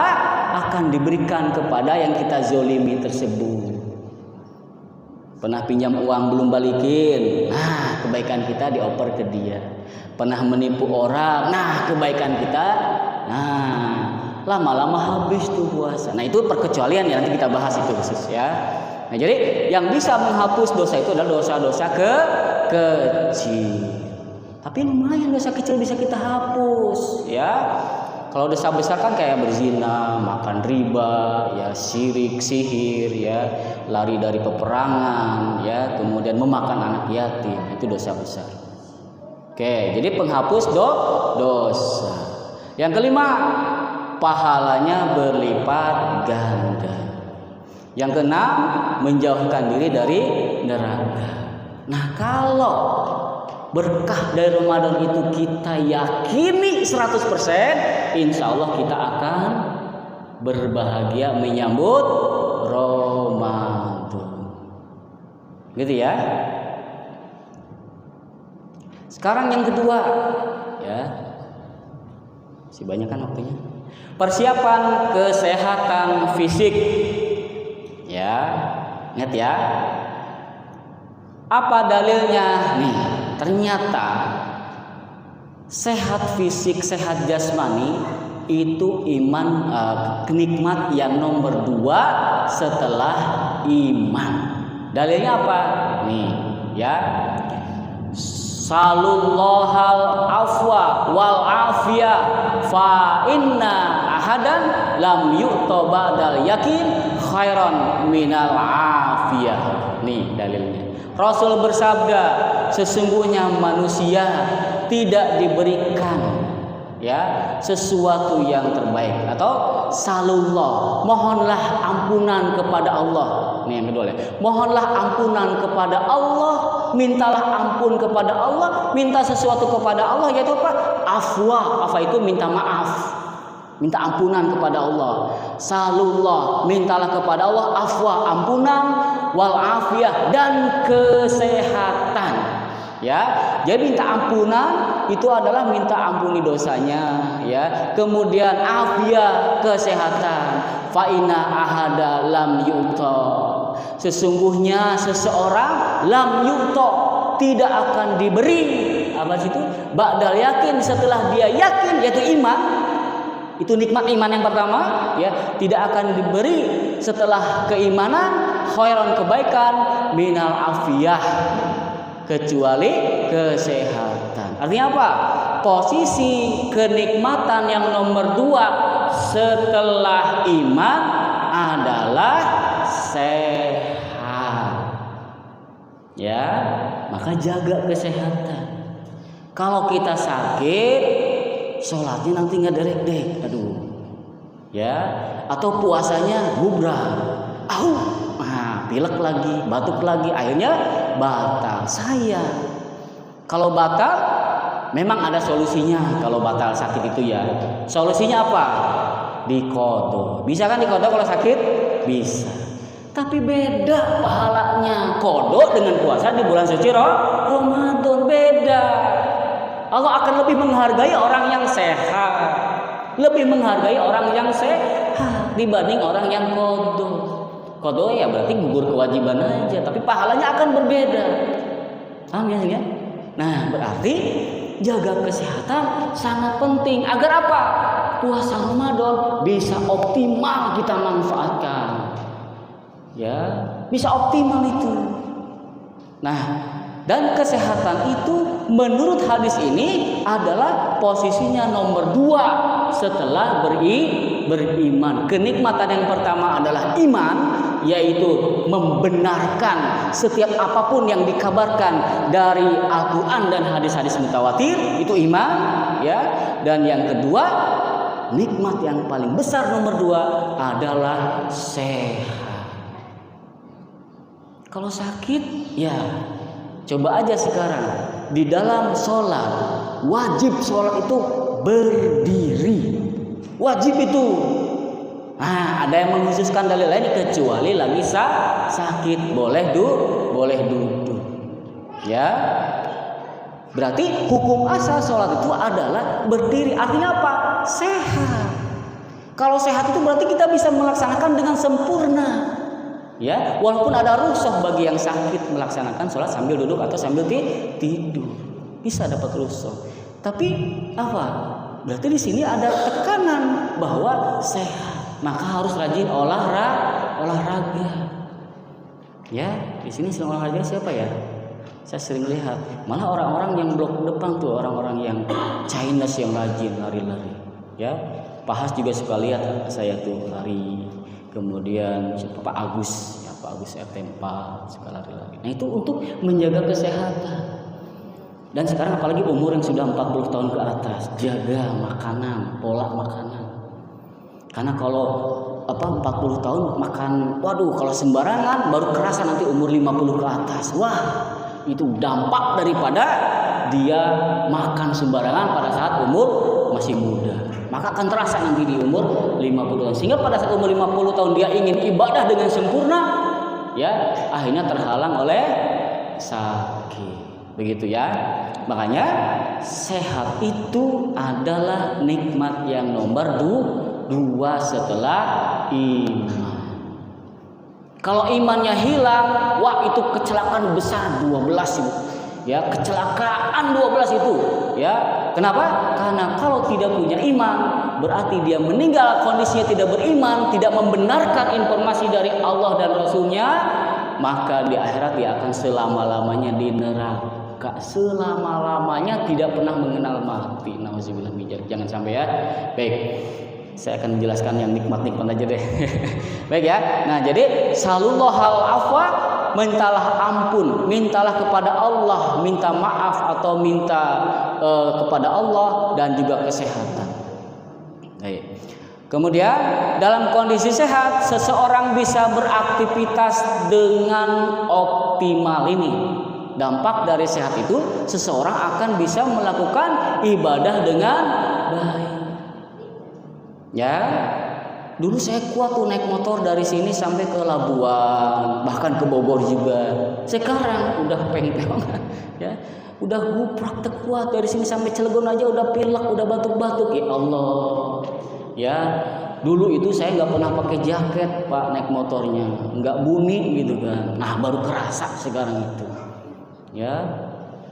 akan diberikan kepada yang kita zolimi tersebut. Pernah pinjam uang belum balikin, nah kebaikan kita dioper ke dia. Pernah menipu orang, nah kebaikan kita, nah lama-lama habis tuh puasa. Nah itu perkecualian ya, nanti kita bahas itu khusus ya. Nah jadi yang bisa menghapus dosa itu adalah dosa-dosa kecil. Tapi lumayan dosa kecil bisa kita hapus ya. Kalau dosa besar kan kayak berzina, makan riba, ya syirik, sihir, ya lari dari peperangan, ya kemudian memakan anak yatim, itu dosa besar. Oke, jadi penghapus dosa. Yang kelima, pahalanya berlipat ganda. Yang keenam, menjauhkan diri dari neraka. Nah, kalau berkah dari Ramadan itu kita yakini 100%, insya Allah kita akan berbahagia menyambut Ramadan. Gitu ya. Sekarang yang kedua, ya. Masih banyak kan waktunya. Persiapan kesehatan fisik. Ya, ingat ya. Apa dalilnya? Nih, ternyata sehat fisik, sehat jasmani itu iman, nikmat yang nomor 2 setelah iman. Dalilnya apa? Nih, ya. Salullahal afwa wal afiyah fa inna ahadan lam yu'ta ba'dal yakin khairan minal afiyah. Nih dalilnya. Rasul bersabda, sesungguhnya manusia tidak diberikan ya sesuatu yang terbaik, atau salullah, mohonlah ampunan kepada Allah. Nih yang kedua ya. Mohonlah ampunan kepada Allah, mintalah ampun kepada Allah, minta sesuatu kepada Allah, yaitu apa? Afwa. Afwa itu minta maaf, minta ampunan kepada Allah. Salullah, mintalah kepada Allah afwa, ampunan, wal afiyah, dan kesehatan. Ya, jadi minta ampunan itu adalah minta ampuni dosanya, ya. Kemudian afiyah, kesehatan. Fa inna ahada lam yu'ta. Sesungguhnya seseorang lam yu'ta, tidak akan diberi apa situ? Ba'dal yakin, setelah dia yakin, yaitu iman. Itu nikmat iman yang pertama, ya. Tidak akan diberi setelah keimanan khairan, kebaikan, minal afiyah, kecuali kesehatan. Artinya apa? Posisi kenikmatan yang nomor 2 setelah iman adalah sehat. Ya, maka jaga kesehatan. Kalau kita sakit, sholatnya nanti nggak derek-dek, aduh, ya, atau puasanya gubrak, nah, pilek lagi, batuk lagi, akhirnya batal. Sayang. Kalau batal, memang ada solusinya. Kalau batal sakit itu ya, solusinya apa? Diqodho. Bisa kan diqodho kalau sakit? Bisa. Tapi beda pahalanya qodho dengan puasa di bulan suci Ramadan, beda. Allah akan lebih menghargai orang yang sehat, lebih menghargai orang yang sehat dibanding orang yang qodho. Qodho ya berarti gugur kewajiban aja, tapi pahalanya akan berbeda. Paham ya? Nah, berarti jaga kesehatan sangat penting agar apa? Puasa Ramadan bisa optimal kita manfaatkan. Ya, bisa optimal itu. Nah, dan kesehatan itu menurut hadis ini adalah posisinya nomor 2 setelah beriman. Kenikmatan yang pertama adalah iman, yaitu membenarkan setiap apapun yang dikabarkan dari Al-Quran dan hadis-hadis mutawatir, itu iman, ya. Dan yang kedua, nikmat yang paling besar nomor 2 adalah sehat. Kalau sakit, ya coba aja sekarang di dalam sholat, wajib sholat itu berdiri, wajib itu. Nah, ada yang mengkhususkan dalil lain kecuali lagi sakit, boleh duduk. Ya, berarti hukum asal sholat itu adalah berdiri. Artinya apa? Sehat. Kalau sehat itu berarti kita bisa melaksanakan dengan sempurna. Ya, walaupun ada rukhsah bagi yang sakit melaksanakan sholat sambil duduk atau sambil tidur, bisa dapat rukhsah. Tapi apa? Berarti di sini ada tekanan bahwa sehat, maka harus rajin olahraga. Ya, di sini sering olahraga siapa ya? Saya sering lihat, malah orang-orang yang blok depan tuh orang-orang yang Chinese yang rajin lari-lari. Ya, Pak Has juga suka lihat saya tuh lari. Kemudian Pak Agus, ya Pak Agus RT4 suka lari-lari. Nah itu untuk menjaga kesehatan. Dan sekarang apalagi umur yang sudah 40 tahun ke atas, jaga makanan, pola makanan. Karena kalau 40 tahun makan, waduh kalau sembarangan baru kerasa nanti umur 50 ke atas. Wah, itu dampak daripada dia makan sembarangan pada saat umur masih muda. Maka akan terasa nanti di umur 50 tahun. Sehingga pada saat umur 50 tahun dia ingin ibadah dengan sempurna, ya akhirnya terhalang oleh sakit. Begitu ya. Makanya sehat itu adalah nikmat yang nomor 2 setelah iman. Kalau imannya hilang, wah itu kecelakaan besar 12 itu. Ya, kecelakaan 12 itu. Ya, kenapa? Karena kalau tidak punya iman, berarti dia meninggal kondisinya tidak beriman, tidak membenarkan informasi dari Allah dan Rasulnya, maka di akhirat dia akan selama-lamanya di neraka, selama-lamanya tidak pernah mengenal mati. Nauzubillah min dzalik. Jangan sampai ya. Baik, saya akan menjelaskan yang nikmat-nikmat aja deh. Baik ya. Nah, jadi sallallahu afwa, mintalah ampun, mintalah kepada Allah, minta maaf atau minta kepada Allah dan juga kesehatan. Baik. Kemudian dalam kondisi sehat seseorang bisa beraktivitas dengan optimal. Ini dampak dari sehat itu, seseorang akan bisa melakukan ibadah dengan baik. Ya, dulu saya kuat tuh naik motor dari sini sampai ke Labuan, bahkan ke Bogor juga. Sekarang udah pengpeng, ya, udah praktek kuat dari sini sampai Cilegon aja udah pilek, udah batuk-batuk. Ya Allah, ya. Dulu itu saya nggak pernah pakai jaket Pak naik motornya, nggak bunyi gitu kan. Nah baru kerasa sekarang itu, ya.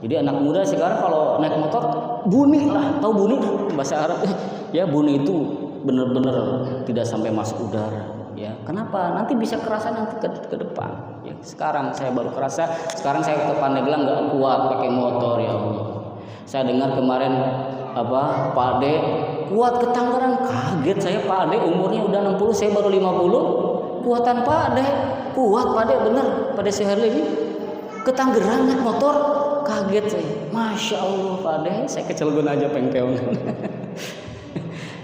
Jadi anak muda sekarang kalau naik motor bunyi lah, tahu bunyi bahasa Arab ya, bunyi itu benar-benar tidak sampai masuk udara. Ya, kenapa? Nanti bisa kerasa nanti ke depan. Ya, sekarang saya baru kerasa. Sekarang saya ke Pandeglang nggak kuat pakai motor ya Allah. Saya dengar kemarin Pak Ade kuat ke Tangerang, kaget saya. Pak Ade umurnya udah 60, saya baru 50. Kuatan Pak Ade, kuat Pak Ade bener. Pak Ade Seherli ini ke Tangerang naik motor, kaget saya. Masya Allah Pak Ade, saya ke Cilegon aja pengpeong.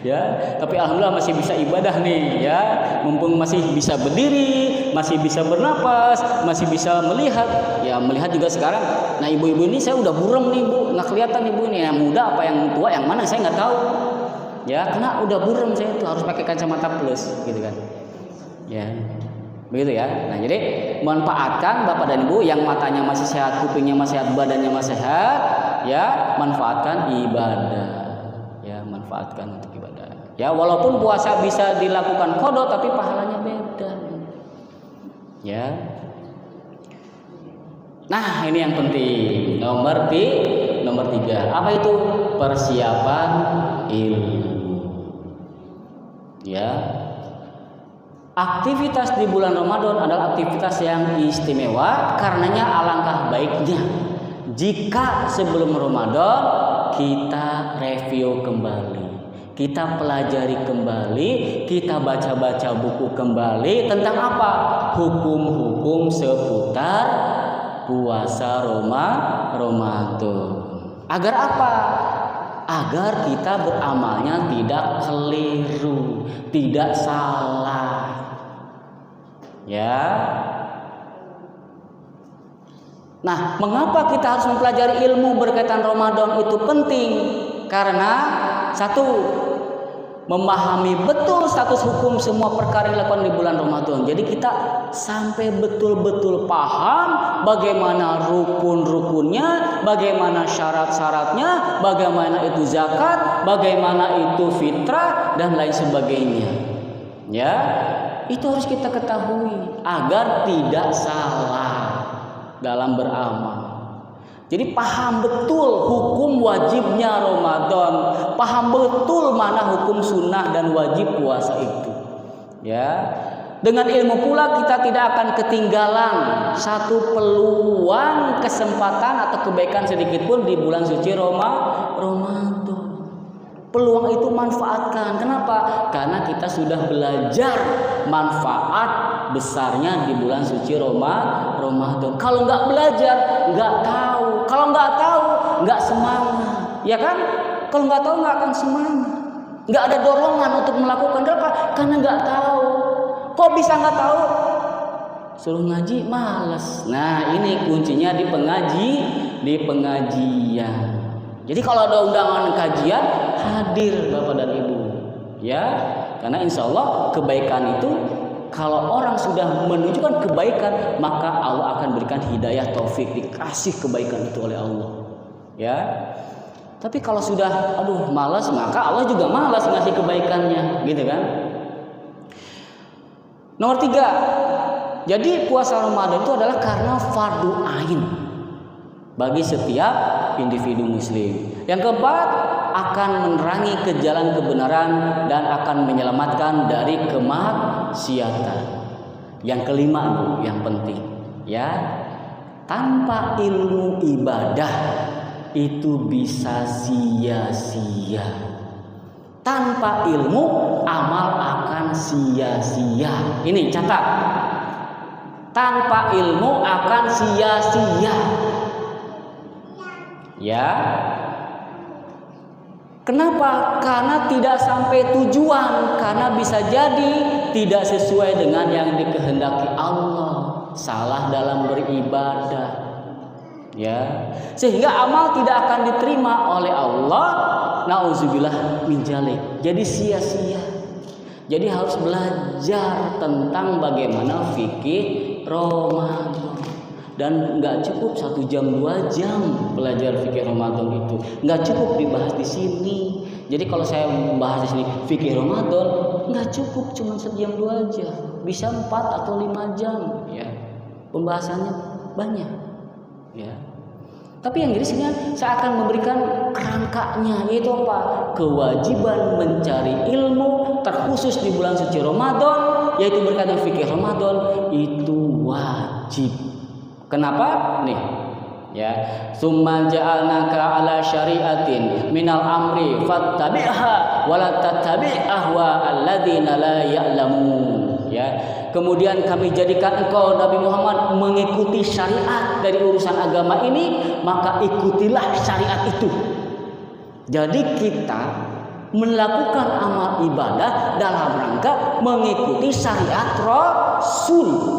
Ya, tapi alhamdulillah masih bisa ibadah nih ya, mumpung masih bisa berdiri, masih bisa bernapas, masih bisa melihat. Ya melihat juga sekarang. Nah ibu-ibu ini saya udah burem nih Bu, nggak kelihatan ibu ini yang muda apa yang tua yang mana saya nggak tahu. Ya karena udah burem saya tuh harus pakai kacamata plus gitu kan. Ya begitu ya. Nah jadi manfaatkan Bapak dan Ibu yang matanya masih sehat, kupingnya masih sehat, badannya masih sehat, ya manfaatkan ibadah. Ya manfaatkan untuk ibadah. Ya walaupun puasa bisa dilakukan qada tapi pahalanya beda. Ya. Nah, ini yang penting. Nomor 3. Apa itu? Persiapan ilmu. Ya. Aktivitas di bulan Ramadan adalah aktivitas yang istimewa, karenanya alangkah baiknya jika sebelum Ramadan kita review kembali, kita pelajari kembali, kita baca-baca buku kembali tentang apa? Hukum-hukum seputar puasa Ramadan. Agar apa? Agar kita beramalnya tidak keliru, tidak salah. Ya. Nah, mengapa kita harus mempelajari ilmu berkaitan Ramadan itu penting? Karena satu, memahami betul status hukum semua perkara yang dilakukan di bulan Ramadan. Jadi kita sampai betul-betul paham bagaimana rukun-rukunnya, bagaimana syarat-syaratnya, bagaimana itu zakat, bagaimana itu fitrah dan lain sebagainya. Ya, itu harus kita ketahui agar tidak salah dalam beramal. Jadi paham betul hukum wajibnya Ramadan, paham betul mana hukum sunnah dan wajib puasa itu. Ya, dengan ilmu pula kita tidak akan ketinggalan satu peluang kesempatan atau kebaikan sedikit pun di bulan suci Ramadan. Peluang itu manfaatkan. Kenapa? Karena kita sudah belajar manfaat besarnya di bulan suci Ramadan. Kalau nggak belajar, nggak tahu. Kalau nggak tahu, nggak semangat, ya kan? Kalau nggak tahu, nggak akan semangat. Nggak ada dorongan untuk melakukan. Kenapa? Karena nggak tahu. Kok bisa nggak tahu? Suruh ngaji, malas. Nah, ini kuncinya di pengajian. Jadi kalau ada undangan kajian, hadir Bapak dan Ibu, ya. Karena insya Allah kebaikan itu, kalau orang sudah menunjukkan kebaikan, maka Allah akan berikan hidayah, taufik, dikasih kebaikan itu oleh Allah, ya. Tapi kalau sudah, malas, maka Allah juga malas ngasih kebaikannya, gitu kan? Nomor 3, jadi puasa Ramadan itu adalah karena fardu ain bagi setiap individu muslim. Yang keempat, akan menerangi ke jalan kebenaran dan akan menyelamatkan dari kemaksiatan. Yang kelima, yang penting, ya, tanpa ilmu ibadah itu bisa sia-sia. Tanpa ilmu amal akan sia-sia. Ini catat. Tanpa ilmu akan sia-sia. Ya. Kenapa? Karena tidak sampai tujuan, karena bisa jadi tidak sesuai dengan yang dikehendaki Allah, salah dalam beribadah. Ya. Sehingga amal tidak akan diterima oleh Allah. Nauzubillah min dzalik. Jadi sia-sia. Jadi harus belajar tentang bagaimana fikih Ramadan. Dan nggak cukup 1 jam 2 jam belajar fikih Ramadan itu, nggak cukup dibahas di sini. Jadi kalau saya membahas di sini fikih Ramadan, nggak cukup cuma 1 jam 2 jam, bisa 4 atau 5 jam, ya. Pembahasannya banyak, ya. Tapi yang di sini saya akan memberikan kerangkanya, yaitu apa? Kewajiban mencari ilmu terkhusus di bulan suci Ramadan, yaitu berkaitan fikih Ramadan itu wajib. Kenapa? Nih, ya. Summa ja'alnaka ala syari'atin minal amri fattabi'ha wa la tattabi' ahwa alladzina la ya'lamun. Ya. Kemudian kami jadikan engkau Nabi Muhammad mengikuti syariat dari urusan agama ini, maka ikutilah syariat itu. Jadi kita melakukan amal ibadah dalam rangka mengikuti syariat Rasul.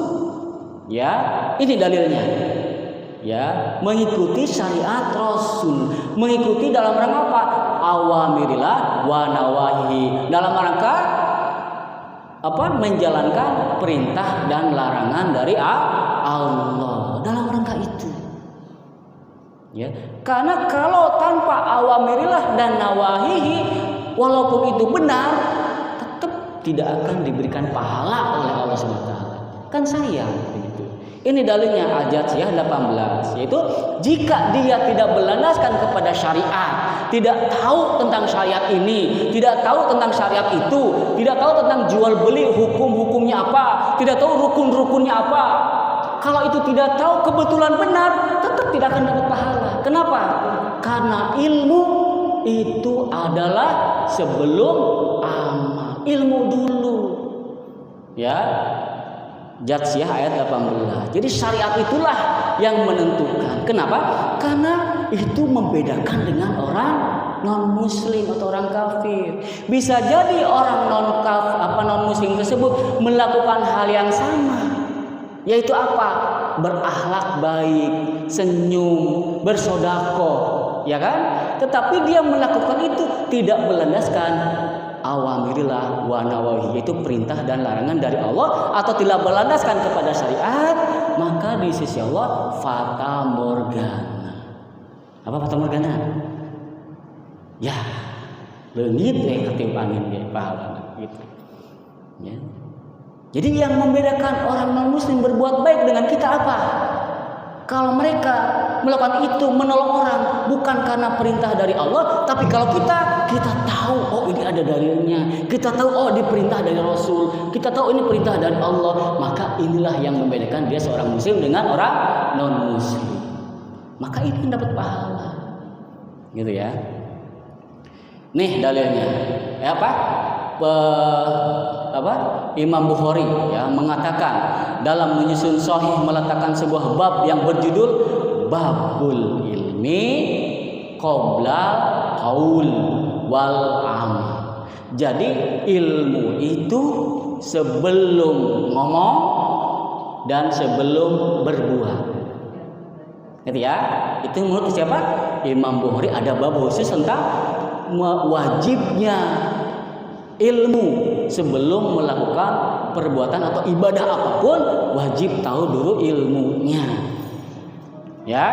Ya, ini dalilnya. Ya, mengikuti syariat Rasul, mengikuti dalam rangka apa? Awamirillah wa nawahi. Dalam rangka apa? Menjalankan perintah dan larangan dari Allah. Dalam rangka itu. Ya, karena kalau tanpa awamirillah dan nawahihi, walaupun itu benar, tetap tidak akan diberikan pahala oleh Allah SWT. Kan sayang begitu. Ini dalilnya Al-Jathiyah 18, yaitu jika dia tidak berlandaskan kepada syariat, tidak tahu tentang syariat ini, tidak tahu tentang syariat itu, tidak tahu tentang jual beli hukum-hukumnya apa, tidak tahu rukun-rukunnya apa. Kalau itu tidak tahu kebetulan benar, tetap tidak akan dapat pahala. Kenapa? Karena ilmu itu adalah sebelum amal. Ilmu dulu. Ya. Jathiyah ayat 18. Jadi syariat itulah yang menentukan. Kenapa? Karena itu membedakan dengan orang non muslim atau orang kafir. Bisa jadi orang non muslim tersebut melakukan hal yang sama. Yaitu apa? Berakhlak baik, senyum, bersedekah, ya kan? Tetapi dia melakukan itu tidak berlandaskan awamirillah wa nawahi, yaitu perintah dan larangan dari Allah, atau tidak berlandaskan kepada syariat, maka di sisi Allah fata morgana. Apa fata morgana? Ya, leungit ketiup angin ge pahalana gitu. Ya. Jadi yang membedakan orang non muslim berbuat baik dengan kita apa? Kalau mereka melakukan itu, menolong orang bukan karena perintah dari Allah, tapi kalau kita tahu, oh ini ada dalilnya, kita tahu oh ini perintah dari Rasul, kita tahu ini perintah dari Allah, maka inilah yang membedakan dia seorang muslim dengan orang non muslim. Maka itu dapat pahala, gitu ya. Nih dalilnya, Imam Bukhari ya mengatakan dalam menyusun sahih meletakkan sebuah bab yang berjudul Babul Ilmi Qabla Qaul wal Amal. Jadi ilmu itu sebelum ngomong dan sebelum berbuat. Gitu ya. Itu menurut siapa? Imam Bukhari ada bab khusus tentang wajibnya ilmu sebelum melakukan perbuatan atau ibadah apapun, wajib tahu dulu ilmunya. Ya.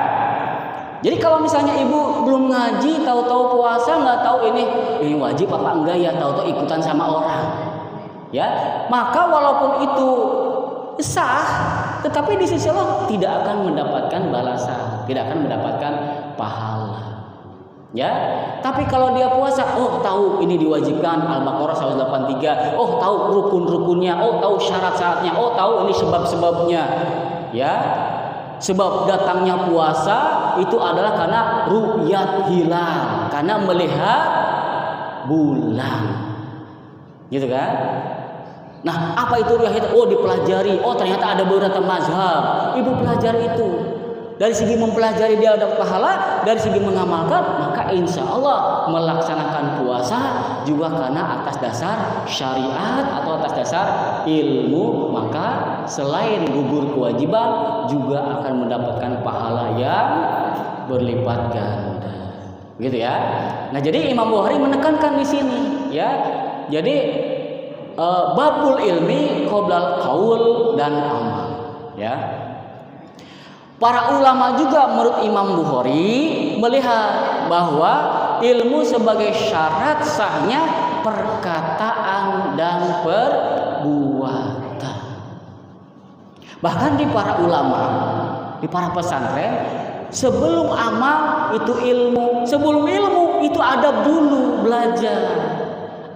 Jadi kalau misalnya ibu belum ngaji, tahu-tahu puasa nggak tahu ini wajib apa enggak ya, tahu-tahu ikutan sama orang. Ya, maka walaupun itu sah, tetapi di sisi Allah tidak akan mendapatkan balasan, tidak akan mendapatkan pahala. Ya, tapi kalau dia puasa, oh tahu ini diwajibkan Al-Baqarah 183, oh tahu rukun-rukunnya, oh tahu syarat-syaratnya, oh tahu ini sebab-sebabnya. Ya, sebab datangnya puasa itu adalah karena ru'yat hilal, karena melihat bulan, gitu kan? Nah, apa itu ru'yat hilal? Oh dipelajari, oh ternyata ada beberapa mazhab, ibu pelajari itu. Dari segi mempelajari dia dapat pahala, dari segi mengamalkan maka insya Allah melaksanakan puasa juga karena atas dasar syariat atau atas dasar ilmu, maka selain gugur kewajiban juga akan mendapatkan pahala yang berlipat ganda. Gitu ya. Nah, jadi Imam Bukhari menekankan di sini ya. Jadi babul ilmi qoblal qaul dan amal ya. Para ulama juga menurut Imam Bukhari melihat bahwa ilmu sebagai syarat sahnya perkataan dan perbuatan. Bahkan di para ulama, di para pesantren, sebelum amal itu ilmu, sebelum ilmu itu adab dulu, belajar.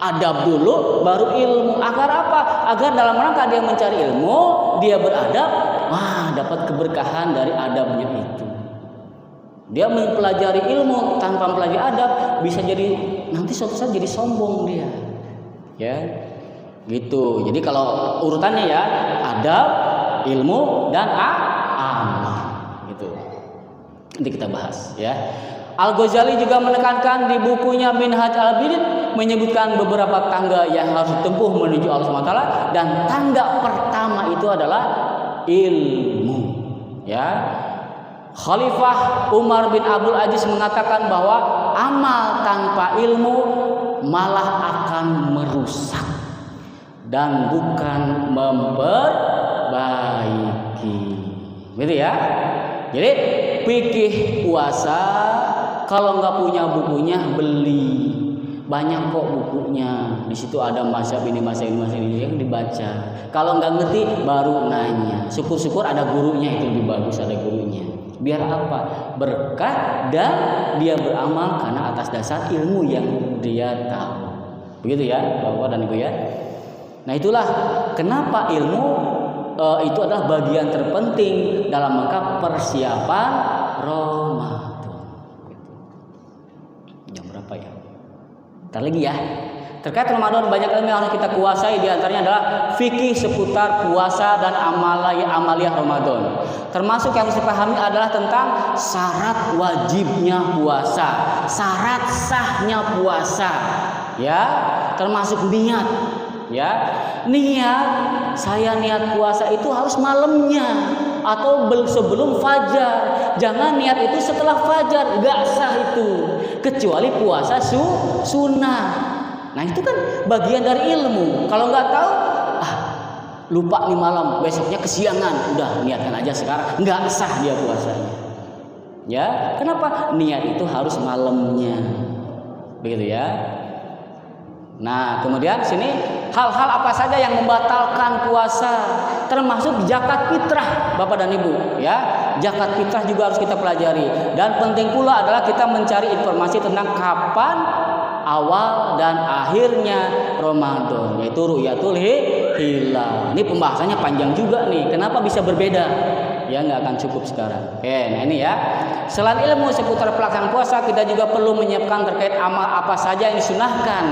Adab dulu baru ilmu. Agar apa? Agar dalam rangka dia mencari ilmu, dia beradab, dapat keberkahan dari adabnya itu. Dia mempelajari ilmu tanpa mempelajari adab, bisa jadi nanti suatu saat jadi sombong dia. Ya. Gitu. Jadi kalau urutannya ya adab, ilmu dan amal. Gitu. Nanti kita bahas ya. Al-Ghazali juga menekankan di bukunya Minhaj al-Abidin menyebutkan beberapa tangga yang harus ditempuh menuju Allah SWT, dan tangga pertama itu adalah ilmu. Ya. Khalifah Umar bin Abdul Aziz mengatakan bahwa amal tanpa ilmu malah akan merusak dan bukan memperbaiki. Gitu ya. Jadi fikih puasa kalau nggak punya bukunya beli. Banyak kok bukunya. Di situ ada mazhab ini, mazhab ini yang dibaca. Kalau nggak ngerti baru nanya. Syukur-syukur ada gurunya, itu lebih bagus ada gurunya. Biar apa? Berkah dan dia beramal karena atas dasar ilmu yang dia tahu. Begitu ya, Bapak dan Ibu ya. Nah, itulah kenapa ilmu itu adalah bagian terpenting dalam rangka persiapan Ramadan. Jam berapa ya? Ntar lagi ya. Terkait Ramadan banyak ilmu yang harus kita kuasai, di antaranya adalah fikih seputar puasa dan amaliyah Ramadan. Termasuk yang harus dipahami adalah tentang syarat wajibnya puasa, syarat sahnya puasa, ya, termasuk niat, ya. Niat, saya niat puasa itu harus malamnya. atau sebelum fajar. Jangan niat itu setelah fajar, nggak sah itu. Kecuali puasa sunnah. Nah itu kan bagian dari ilmu. Kalau nggak tahu, lupa nih malam, besoknya kesiangan, udah niatkan aja sekarang, nggak sah dia puasanya. Ya, kenapa? Niat itu harus malamnya, begitu ya. Nah, kemudian sini hal-hal apa saja yang membatalkan puasa, termasuk zakat fitrah, Bapak dan Ibu. Ya, zakat fitrah juga harus kita pelajari. Dan penting pula adalah kita mencari informasi tentang kapan awal dan akhirnya Ramadan, yaitu ru'yatul hilal. Ini pembahasannya panjang juga nih. Kenapa bisa berbeda? Ya nggak akan cukup sekarang. Oke, nah ini ya. Selain ilmu seputar pelaksanaan puasa, kita juga perlu menyiapkan terkait amal apa saja yang disunahkan.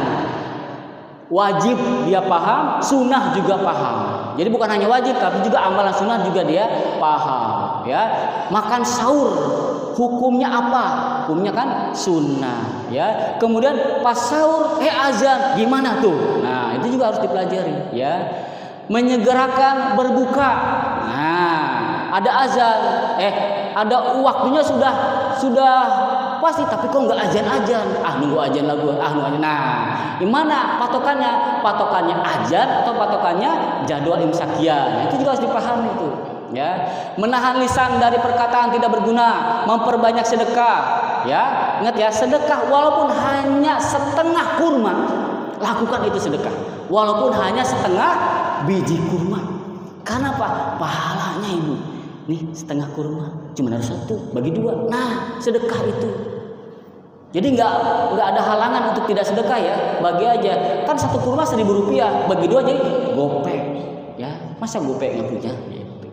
Wajib dia paham, sunnah juga paham. Jadi bukan hanya wajib, tapi juga amalan sunnah juga dia paham. Ya, makan sahur hukumnya apa? Hukumnya kan sunnah. Ya, kemudian pas sahur azan gimana tuh? Nah itu juga harus dipelajari. Ya, menyegerakan berbuka. Nah ada azan, ada waktunya sudah pasti, tapi kok nggak azan? Nunggu azan lagi, nunggu azan. Nah, gimana patokannya? Patokannya azan atau patokannya jadwal imsakiyah? Nah, itu juga harus dipahami itu. Ya, menahan lisan dari perkataan tidak berguna, memperbanyak sedekah. Ya, ingat ya, sedekah walaupun hanya setengah kurma, lakukan itu sedekah. Walaupun hanya setengah biji kurma. Karena apa? Pahalanya Ibu. Nih setengah kurma, cuma harus 1, bagi 2. Nah sedekah itu. Jadi nggak ada halangan untuk tidak sedekah ya. Bagi aja. Kan 1 kurma Rp1.000, bagi 2 jadi gopek. Ya masa gopek nggak punya? Gitu.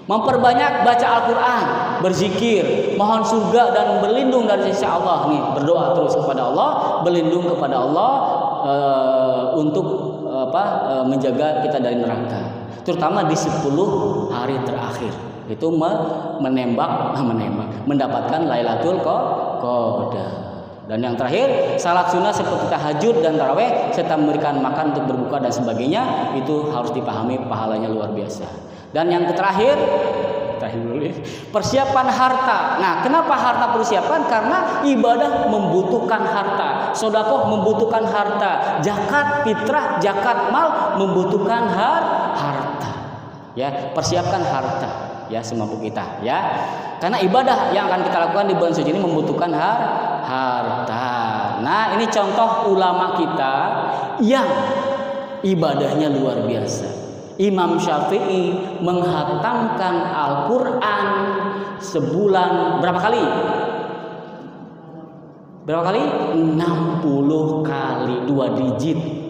Memperbanyak baca Al-Quran, berzikir, mohon surga dan berlindung dari sisa Allah. Nih berdoa terus kepada Allah, berlindung kepada Allah untuk menjaga kita dari neraka. Terutama di 10 hari terakhir. Itu mendapatkan Lailatul Qadar. Dan yang terakhir, salat sunnah seperti tahajud dan tarawih serta memberikan makan untuk berbuka dan sebagainya, itu harus dipahami pahalanya luar biasa. Dan yang terakhir persiapan harta. Nah, kenapa harta persiapan? Karena ibadah membutuhkan harta, sedekah membutuhkan harta, zakat fitrah, zakat mal membutuhkan harta. Ya, persiapkan harta. Ya semampu kita ya, karena ibadah yang akan kita lakukan di bulan suci ini membutuhkan harta. Nah ini contoh ulama kita yang ibadahnya luar biasa. Imam Syafi'i menghatamkan Al-Quran sebulan berapa kali? 60 kali, 2 digit.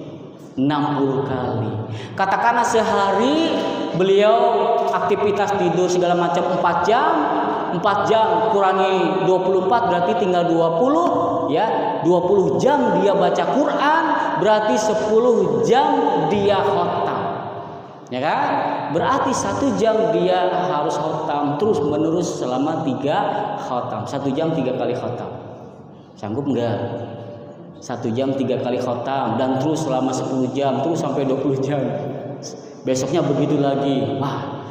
60 kali. Katakanlah sehari beliau aktivitas tidur segala macam 4 jam kurangi 24 berarti tinggal 20 ya. 20 jam dia baca Quran berarti 10 jam dia khatam. Ya kan? Berarti 1 jam dia harus khatam terus menerus selama 3 khatam. 1 jam 3 kali khatam. Sanggup enggak? 1 jam 3 kali khatam dan terus selama 10 jam terus sampai 20 jam. Besoknya begitu lagi. Wah.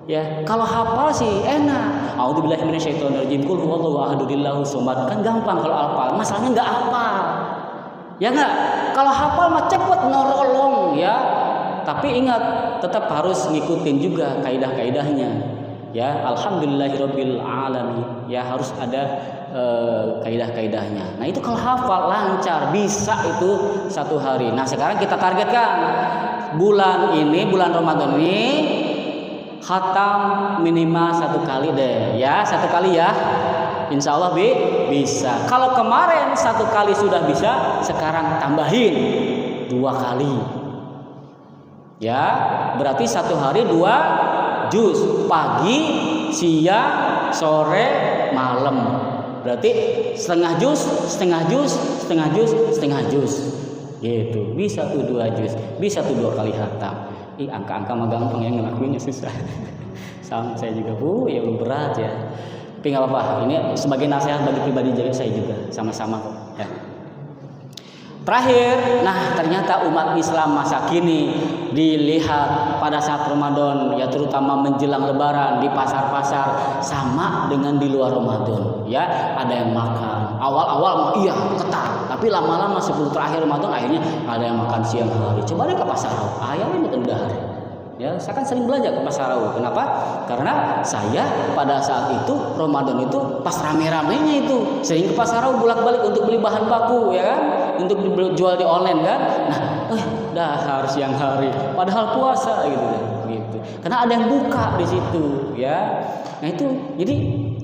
Ya, kalau hafal sih enak. A'udzubillahi minasyaitonirrajim. Qul huwallahu ahad, Allahu samad. Kan gampang kalau hafal. Masalahnya enggak hafal. Ya enggak? Kalau hafal mah cepet nolong ya. Tapi ingat, tetap harus ngikutin juga kaidah-kaidahnya. Ya, alhamdulillahirabbil alamin. Ya, harus ada kaidah-kaidahnya. Nah itu kalau hafal lancar bisa itu 1 hari. Nah sekarang kita targetkan bulan Ramadan ini khatam minimal 1 kali deh ya, 1 kali ya. Insya Allah bisa. Kalau kemarin 1 kali sudah bisa, sekarang tambahin 2 kali. Ya berarti 1 hari 2 juz, pagi, siang, sore, malam. Berarti setengah juz gitu. Bisa tuh 2 juz, bisa tuh 2 kali khatam. Angka-angka mah gampang ya, ngelakuinnya susah. Sama saya juga ya berat ya. Tapi nggak apa-apa. Ini sebagai nasihat bagi pribadi saya juga, sama-sama kok. Ya. Terakhir, nah ternyata umat Islam masa kini dilihat pada saat Ramadan, ya terutama menjelang Lebaran di pasar-pasar sama dengan di luar Ramadan. Ya, ada yang makan. Awal-awal iya ketat, tapi lama-lama sebelum terakhir Ramadan akhirnya ada yang makan siang hari. Coba deh ke pasar Rawa, ayamnya bukan dahar. Ya, saya kan sering belanja ke pasar Rawa. Kenapa? Karena saya pada saat itu Ramadan itu pas rame-ramenya itu sering ke pasar Rawa bolak-balik untuk beli bahan baku, ya kan? Untuk dijual di online kan. Nah, dahar siang hari padahal puasa gitu. Karena ada yang buka di situ, ya. Nah, itu jadi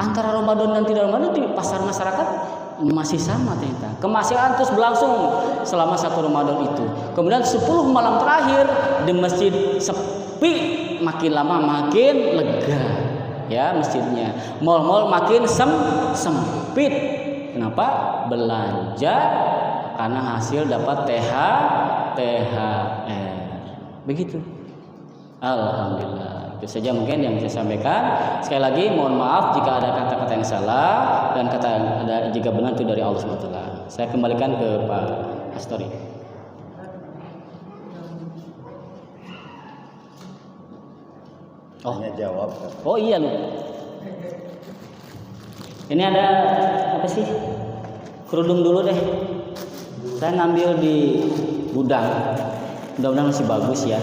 antara Ramadan dan tidak Ramadan di pasar masyarakat masih sama ternyata. Kemasyarakat terus berlangsung selama 1 Ramadan itu. Kemudian 10 malam terakhir di masjid sepi, makin lama makin lega. Ya, masjidnya. Mal-mal makin sempit. Kenapa? Belanja karena hasil dapat THR. Begitu. Alhamdulillah. Itu saja mungkin yang saya sampaikan. Sekali lagi mohon maaf jika ada kata-kata yang salah dan jika benar itu dari Allah SWT. Saya kembalikan ke Pak Astori. Hanya jawab. Oh iya lu. Ini ada apa sih? Kerudung dulu deh. Saya ngambil di gudang. Mudah-mudahan masih bagus ya.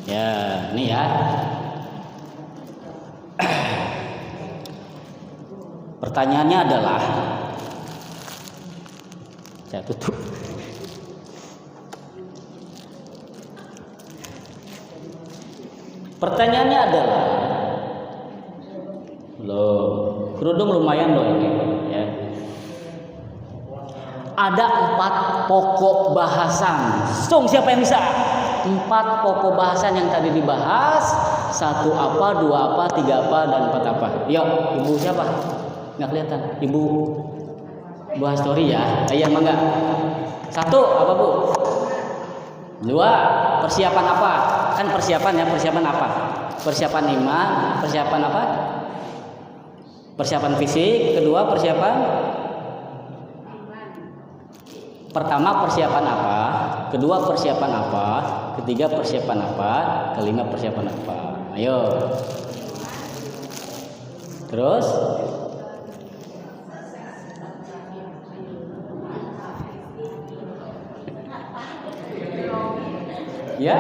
Ya, ini ya. Pertanyaannya adalah, saya tutup. Pertanyaannya adalah, loh, kerudung lumayan loh ini, ya. Ada 4 pokok bahasan. Siapa yang bisa? 4 pokok bahasan yang tadi dibahas. 1 apa, 2 apa, 3 apa, dan 4 apa. Yuk, ibu siapa? Nggak kelihatan. Ibu Bu Astori ya. Iya, mangga. 1 apa Bu? 2 persiapan apa? Kan persiapan ya, persiapan apa? Persiapan iman, persiapan apa? Persiapan fisik. Kedua persiapan. Pertama persiapan apa? Kedua persiapan apa? Ketiga persiapan apa? Kelima persiapan apa? Ayo. Terus? Ya?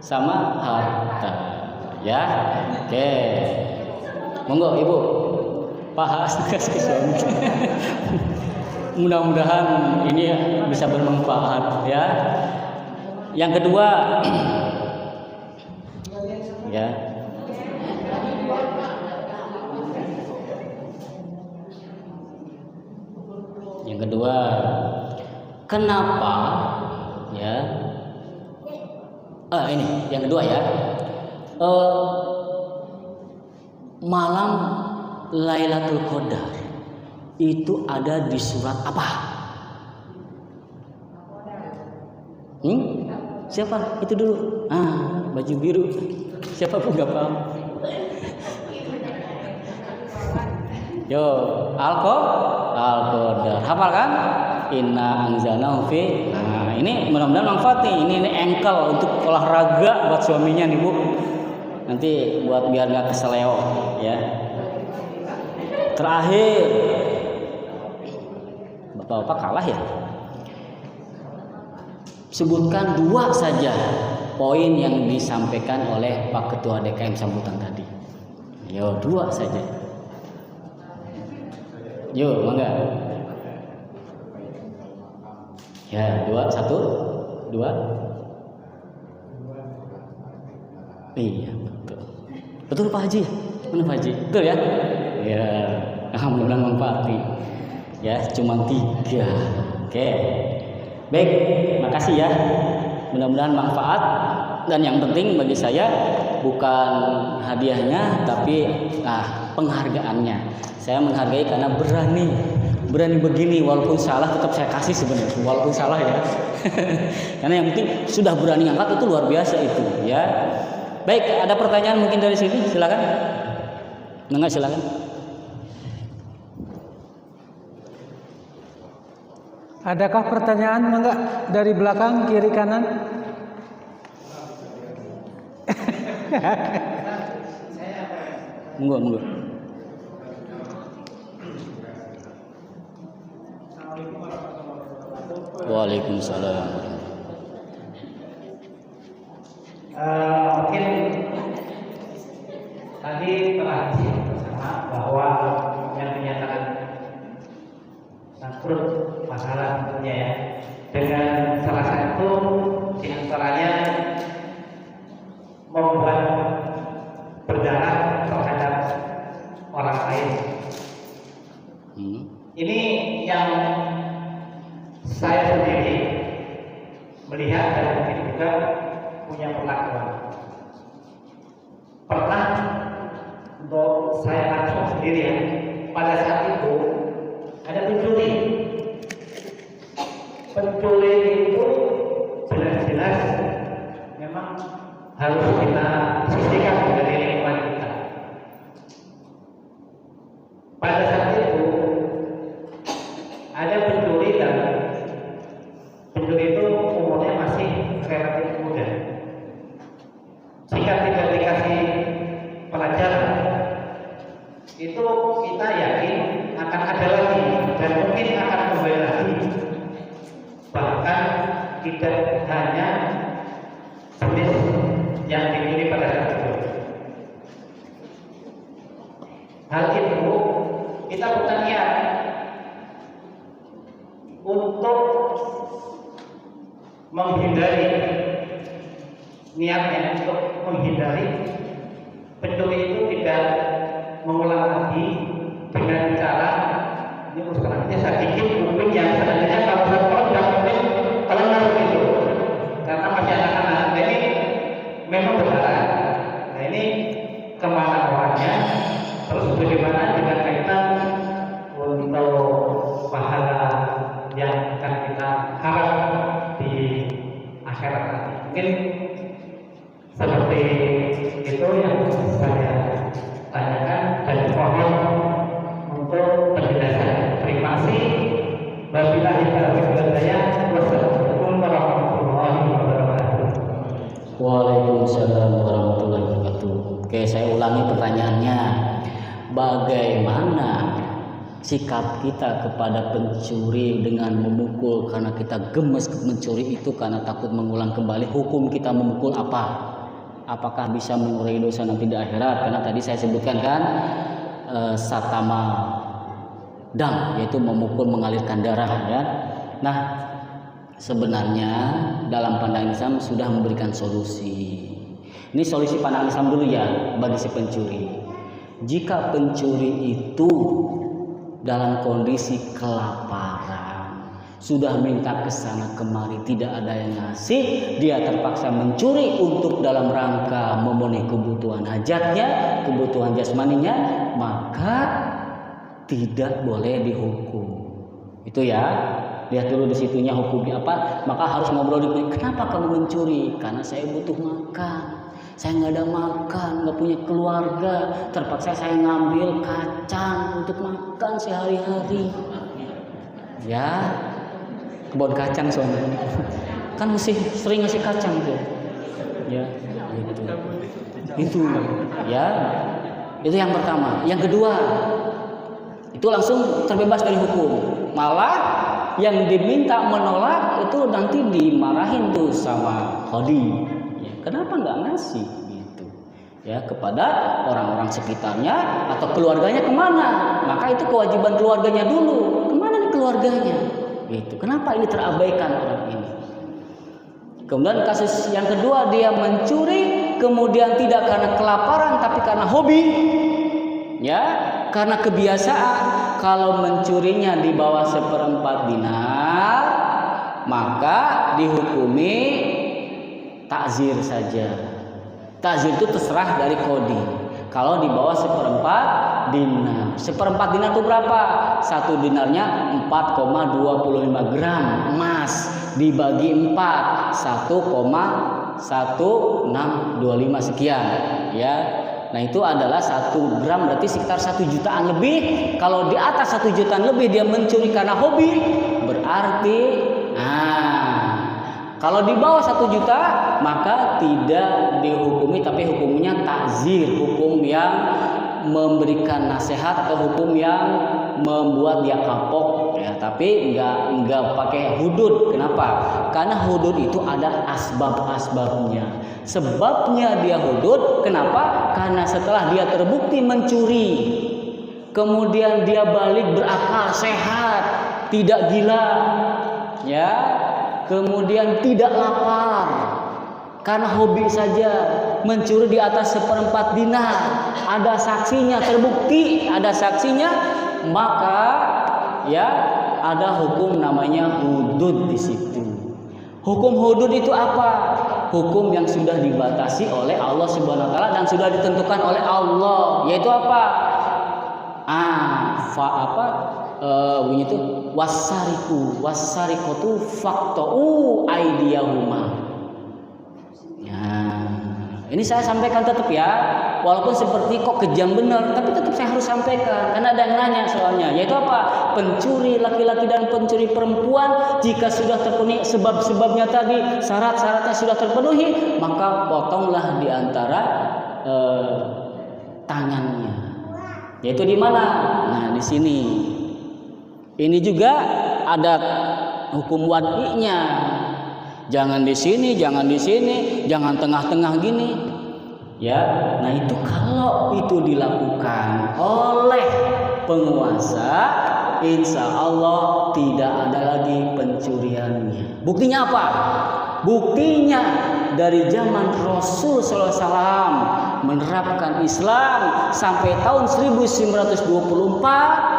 Sama harta. Ya? Oke. Monggo Ibu. Bahas kasih suami. Mudah-mudahan ini bisa bermanfaat ya. Yang kedua ya. Yang kedua, kenapa ya? Ini yang kedua ya. Malam Lailatul Qadar itu ada di surat apa? Siapa? Itu dulu. Baju biru. Siapa pun nggak paham. Yo, Al-Qadar. Hafal kan? Inna anzalnahu fi. Nah, ini mudah-mudahan manfaat nih. Ini engkel untuk olahraga buat suaminya nih, Bu. Nanti buat biar nggak keseleo ya. Terakhir, Bapak kalah ya. Sebutkan 2 saja poin yang disampaikan oleh Pak Ketua DKM sambutan tadi. Yo, 2 saja. Yo, mangga. Ya, 2, 1, 2. Iya, betul. Betul Pak Haji. Mana Pak Haji? Betul ya? Ya, alhamdulillah manfaati. Ya, cuma 3. Oke. Baik, makasih ya. Mudah-mudahan manfaat dan yang penting bagi saya bukan hadiahnya tapi penghargaannya. Saya menghargai karena berani begini walaupun salah tetap saya kasih sebenarnya walaupun salah ya. Karena yang penting sudah berani angkat itu luar biasa itu ya. Baik, ada pertanyaan mungkin dari sini, silakan. Enggak, silakan. Adakah pertanyaan enggak dari belakang, kiri, kanan? Monggo. Waalaikumsalam. Mungkin tadi telah bersama bahwa yang menyatakan bangkrut masalah tentunya ya, dengan salah satu di antaranya membuat berdarah terhadap orang lain. Ini yang saya sendiri melihat dan mungkin juga punya perlakuan. Pernah untuk saya langsung sendiri ya, pada saat itu ada pencuri. Pencuri itu jelas-jelas memang harus kita sisihkan dari lingkungan kita. Pada saat itu ada pencuri dan pencuri itu umurnya masih relatif muda. Jika tidak dikasih pelajaran, itu kita yakin akan ada lagi dan mungkin akan kembali lagi. Bahkan tidak hanya jenis yang dimiliki pada saat itu. Hal itu kita bukan niat untuk menghindari, niatnya untuk menghindari pencuri itu tidak mengulang lagi dengan cara ini usahanya sedikit mungkin yang sebenarnya kalau saya tidak mungkin kelengah itu karena masih anak-anak. Nah, ini memang berdarah. Nah, ini kemana orangnya, terus bagaimana dengan kaitan untuk pahala yang akan kita harap di akhirat nanti. Mungkin seperti itu yang saya tanyakan dan mohon untuk penjelasan. Terima kasih. Wabillahi taufiq wal hidayah. Wassalamualaikum warahmatullahi wabarakatuh. Waalaikumsalam warahmatullahi wabarakatuh. Oke, saya ulangi pertanyaannya. Bagaimana sikap kita kepada pencuri dengan memukul karena kita gemes mencuri itu karena takut mengulang kembali? Hukum kita memukul apa? Apakah bisa mengurangi dosa nanti di akhirat? Karena tadi saya sebutkan kan satama dam, yaitu memukul mengalirkan darah ya. Nah, sebenarnya dalam pandangan Islam sudah memberikan solusi. Ini solusi pandangan Islam dulu ya bagi si pencuri. Jika pencuri itu dalam kondisi kelaparan, sudah minta ke sana kemari, tidak ada yang ngasih, dia terpaksa mencuri untuk dalam rangka memenuhi kebutuhan hajatnya, kebutuhan jasmaninya, maka tidak boleh dihukum. Itu ya, lihat dulu di situnya hukumnya apa. Maka harus ngobrol dulu, kenapa kamu mencuri? Karena saya butuh makan. Saya nggak ada makan, nggak punya keluarga, terpaksa saya ngambil kacang untuk makan sehari-hari. Ya, kebun kacang soalnya, kan mesti sering ngasih kacang tuh. Ya, itu, ya, itu yang pertama. Yang kedua, itu langsung terbebas dari hukum. Malah yang diminta menolak itu nanti dimarahin tuh sama khodi. Kenapa nggak ngasih gitu ya kepada orang-orang sekitarnya atau keluarganya kemana? Maka itu kewajiban keluarganya dulu. Kemana nih keluarganya? Gitu. Kenapa ini terabaikan orang ini? Kemudian kasus yang kedua, dia mencuri kemudian tidak karena kelaparan tapi karena hobi, ya, karena kebiasaan. Kalau mencurinya di bawah 1/4 dinar, maka dihukumi takzir saja. Takzir itu terserah dari kodi. Kalau di bawah 1/4 dinar. 1/4 dinar itu berapa? 1 dinarnya 4,25 gram emas dibagi 4, 1,1625 sekian, ya. Nah, itu adalah 1 gram berarti sekitar 1 jutaan lebih. Kalau di atas 1 jutaan lebih dia mencuri karena hobi, berarti Berarti kalau di bawah 1 juta maka tidak dihukumi, tapi hukumnya takzir, hukum yang memberikan nasihat atau hukum yang membuat dia kapok ya, tapi enggak pakai hudud. Kenapa? Karena hudud itu ada asbab-asbabnya. Sebabnya dia hudud, kenapa? Karena setelah dia terbukti mencuri, kemudian dia balik berakal sehat, tidak gila ya, kemudian tidak lapar karena hobi saja, mencuri di atas 1/4 dinar, ada saksinya, terbukti ada saksinya, maka ya ada hukum namanya hudud di situ. Hukum hudud itu apa? Hukum yang sudah dibatasi oleh Allah Subhanahu wa taala dan sudah ditentukan oleh Allah, yaitu apa? Bunyi itu wasariqatu faqta'u aydiyahuma. Ya, ini saya sampaikan tetap ya, walaupun seperti kok kejam benar, tapi tetap saya harus sampaikan karena ada yang nanya soalnya, yaitu apa? Pencuri laki-laki dan pencuri perempuan jika sudah terpenuhi sebab-sebabnya tadi, syarat-syaratnya sudah terpenuhi, maka potonglah di antara tangannya. Yaitu di mana? Nah, di sini. Ini juga ada hukum wad'inya. Jangan di sini, jangan di sini, jangan tengah-tengah gini. Ya, nah itu kalau itu dilakukan oleh penguasa, insya Allah tidak ada lagi pencuriannya. Buktinya apa? Buktinya dari zaman Rasul SAW menerapkan Islam sampai tahun 1924,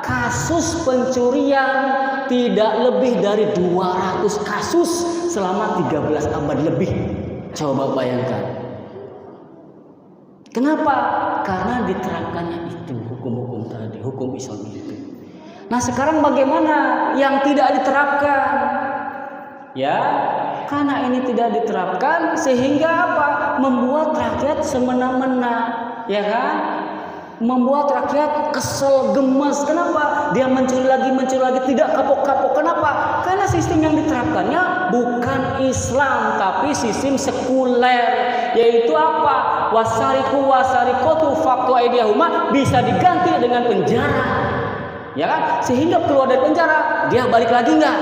kasus pencurian tidak lebih dari 200 kasus selama 13 abad lebih. Coba bayangkan. Kenapa? Karena diterapkannya itu hukum-hukum tadi, hukum Islam itu. Nah, sekarang bagaimana yang tidak diterapkan? Ya, karena ini tidak diterapkan sehingga apa? Membuat rakyat semena-mena, ya kan? Membuat rakyat kesel, gemas. Kenapa? Dia mencuri lagi, tidak kapok-kapok. Kenapa? Karena sistem yang diterapkannya bukan Islam, tapi sistem sekuler. Yaitu apa? Wasariqatu faqtu aydiyahuma bisa diganti dengan penjara. Ya kan? Sehingga keluar dari penjara, dia balik lagi enggak?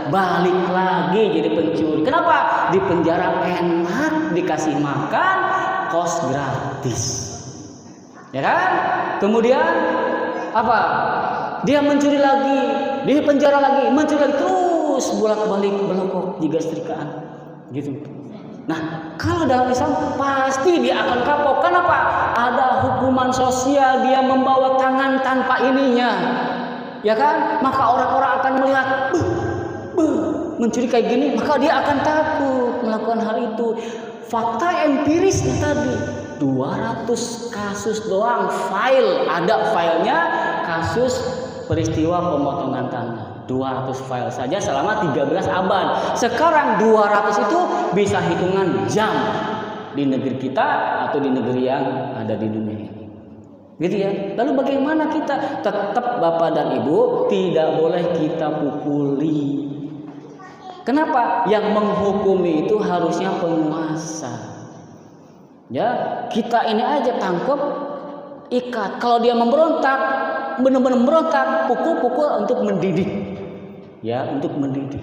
Balik lagi jadi pencuri. Kenapa? Di penjara enak, dikasih makan, kos gratis. Ya kan? Kemudian apa? Dia mencuri lagi, di penjara lagi, mencuri lagi, terus bolak-balik belokok juga setrikaan gitu. Nah, kalau dalam Islam pasti dia akan kapok. Kenapa? Ada hukuman sosial, dia membawa tangan tanpa ininya. Ya kan? Maka orang-orang akan melihat mencuri kayak gini, maka dia akan takut melakukan hal itu. Fakta empirisnya tadi 200 kasus doang, ada filenya kasus peristiwa pemotongan tangan. 200 file saja selama 13 abad. Sekarang 200 itu bisa hitungan jam di negeri kita atau di negeri yang ada di dunia ini. Gitu ya. Lalu bagaimana kita? Tetap Bapak dan Ibu tidak boleh kita pukuli. Kenapa? Yang menghukumi itu harusnya penguasa. Ya, kita ini aja tangkap, ikat. Kalau dia memberontak, benar-benar memberontak, pukul-pukul untuk mendidik. Ya, untuk mendidik.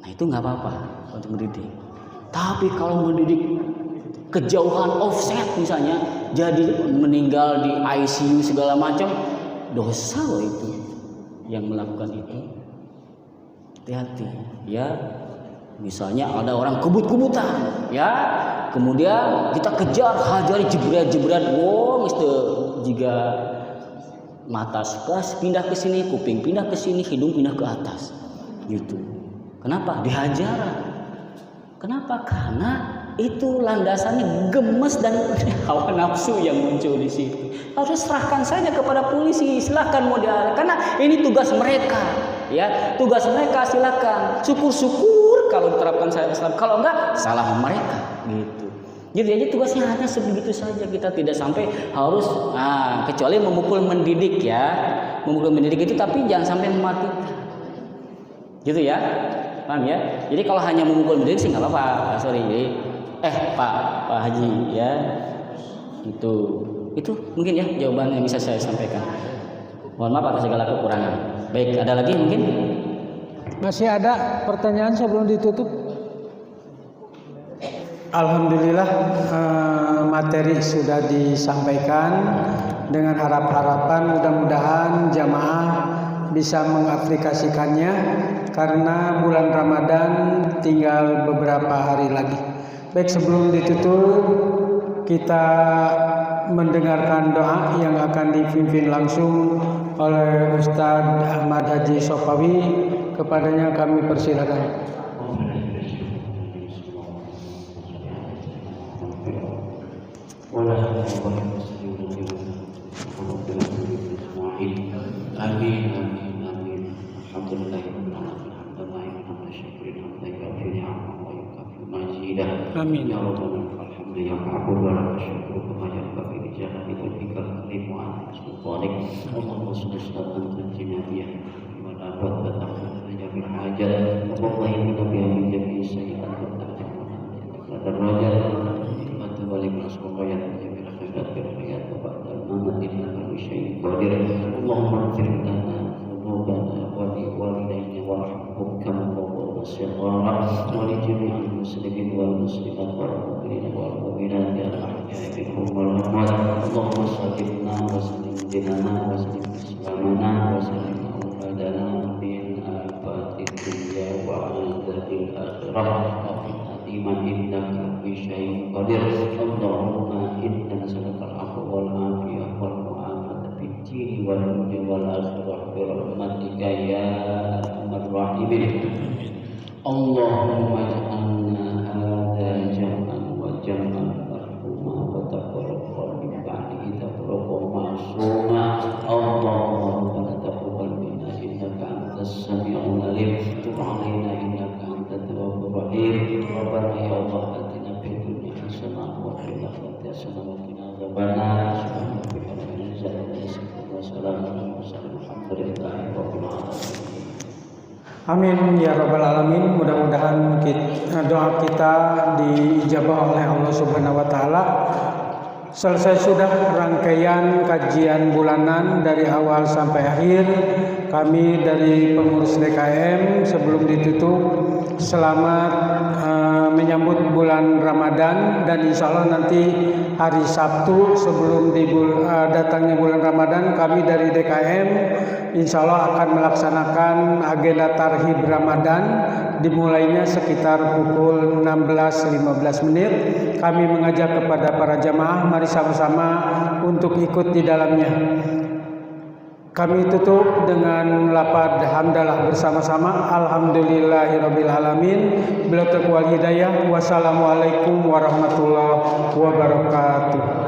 Nah, itu nggak apa-apa untuk mendidik. Tapi kalau mendidik kejauhan offset misalnya, jadi meninggal di ICU segala macam, dosa loh itu yang melakukan itu. Hati-hati, ya. Misalnya ada orang kebut-kebutan, ya. Kemudian kita kejar, hajari, jebret, wow, mesti juga mata sekas pindah ke sini, kuping pindah ke sini, hidung pindah ke atas, gitu. Kenapa? Dihajar. Kenapa? Karena itu landasannya gemes dan hawa nafsu yang muncul di situ. Harus serahkan saja kepada polisi, silakan mau dia, karena ini tugas mereka, ya, tugas mereka, silakan. Syukur-syukur kalau diterapkan syariat Islam, kalau enggak salah mereka, gitu. Jadi tugasnya hanya sebegitu saja, kita tidak sampai harus, kecuali memukul mendidik ya, memukul mendidik itu, tapi jangan sampai mematikan. Gitu ya, paham ya? Jadi kalau hanya memukul berdiri sih nggak apa-apa, sorry. Jadi, Pak Haji ya, itu mungkin ya jawaban yang bisa saya sampaikan. Mohon maaf atas segala kekurangan. Baik, ada lagi mungkin? Masih ada pertanyaan sebelum ditutup? Alhamdulillah materi sudah disampaikan dengan harapan mudah-mudahan jamaah bisa mengaplikasikannya karena bulan Ramadan tinggal beberapa hari lagi. Baik, sebelum ditutup kita mendengarkan doa yang akan dipimpin langsung oleh Ustadz Ahmad Haji Sopawi. Kepadanya kami persilakan. Amin ya Rabbal alamin. Ya ma'bud wa la syukur kama yanbaghi li jalali wajhikal karim wa ala sultanik. Allahumma shalli ala nabiyyina wa ala alihi wa bil hajat. Allahumma inna bi jami'i sayyi'at wa ta'ala darajat. Matu balik nasbah ya bil khairat bil hayat wa ba'da al-mamat inna kulli syai'in qadir. Allahumma ighfir lana dhunubana wa li walidayna warhamhum kama والصغار ولجميع المسلمين والمسلمات والمؤمنين والمؤمنات الأحياء منهم والأموات. اللهم صلنا وسلم ديننا وسلم إسلامنا وسلم أولادنا من آفات الدنيا وعذاب الآخرة وفي الخاتمة إنك بشيء قدير. اللهم إنا نسألك العفو والعافية والمعافاة في الدين والدنيا والآخرة برحمتك يا أرحم الراحمين. اللهم اجعلنا هذا جمعا وجمعا مرحوما وتفرقا من بعده تفرقا معصوما. اللهم ربنا تقبل منا انك انت السميع العليم تب علينا انك انت التواب الرحيم. ربنا يا الله اتنا في الدنيا حسنه وفي الاخره حسنه وقنا عذاب النار. سبحان ربك رب العزه عما يصفون وسلام على المرسلين والحمد لله رب العالمين. Amin ya rabbal alamin. Mudah-mudahan doa kita diijabah oleh Allah Subhanahu wa taala. Selesai sudah rangkaian kajian bulanan dari awal sampai akhir. Kami dari pengurus DKM sebelum ditutup selamat menyambut bulan Ramadan, dan insya Allah nanti hari Sabtu sebelum datangnya bulan Ramadan kami dari DKM insya Allah akan melaksanakan agenda tarhib Ramadan, dimulainya sekitar pukul 16.15. Kami mengajak kepada para jamaah, mari sama-sama untuk ikut di dalamnya. Kami tutup dengan lafaz hamdalah bersama-sama. Alhamdulillahirabbil alamin. Bila taqwal hidayah. Wassalamualaikum warahmatullahi wabarakatuh.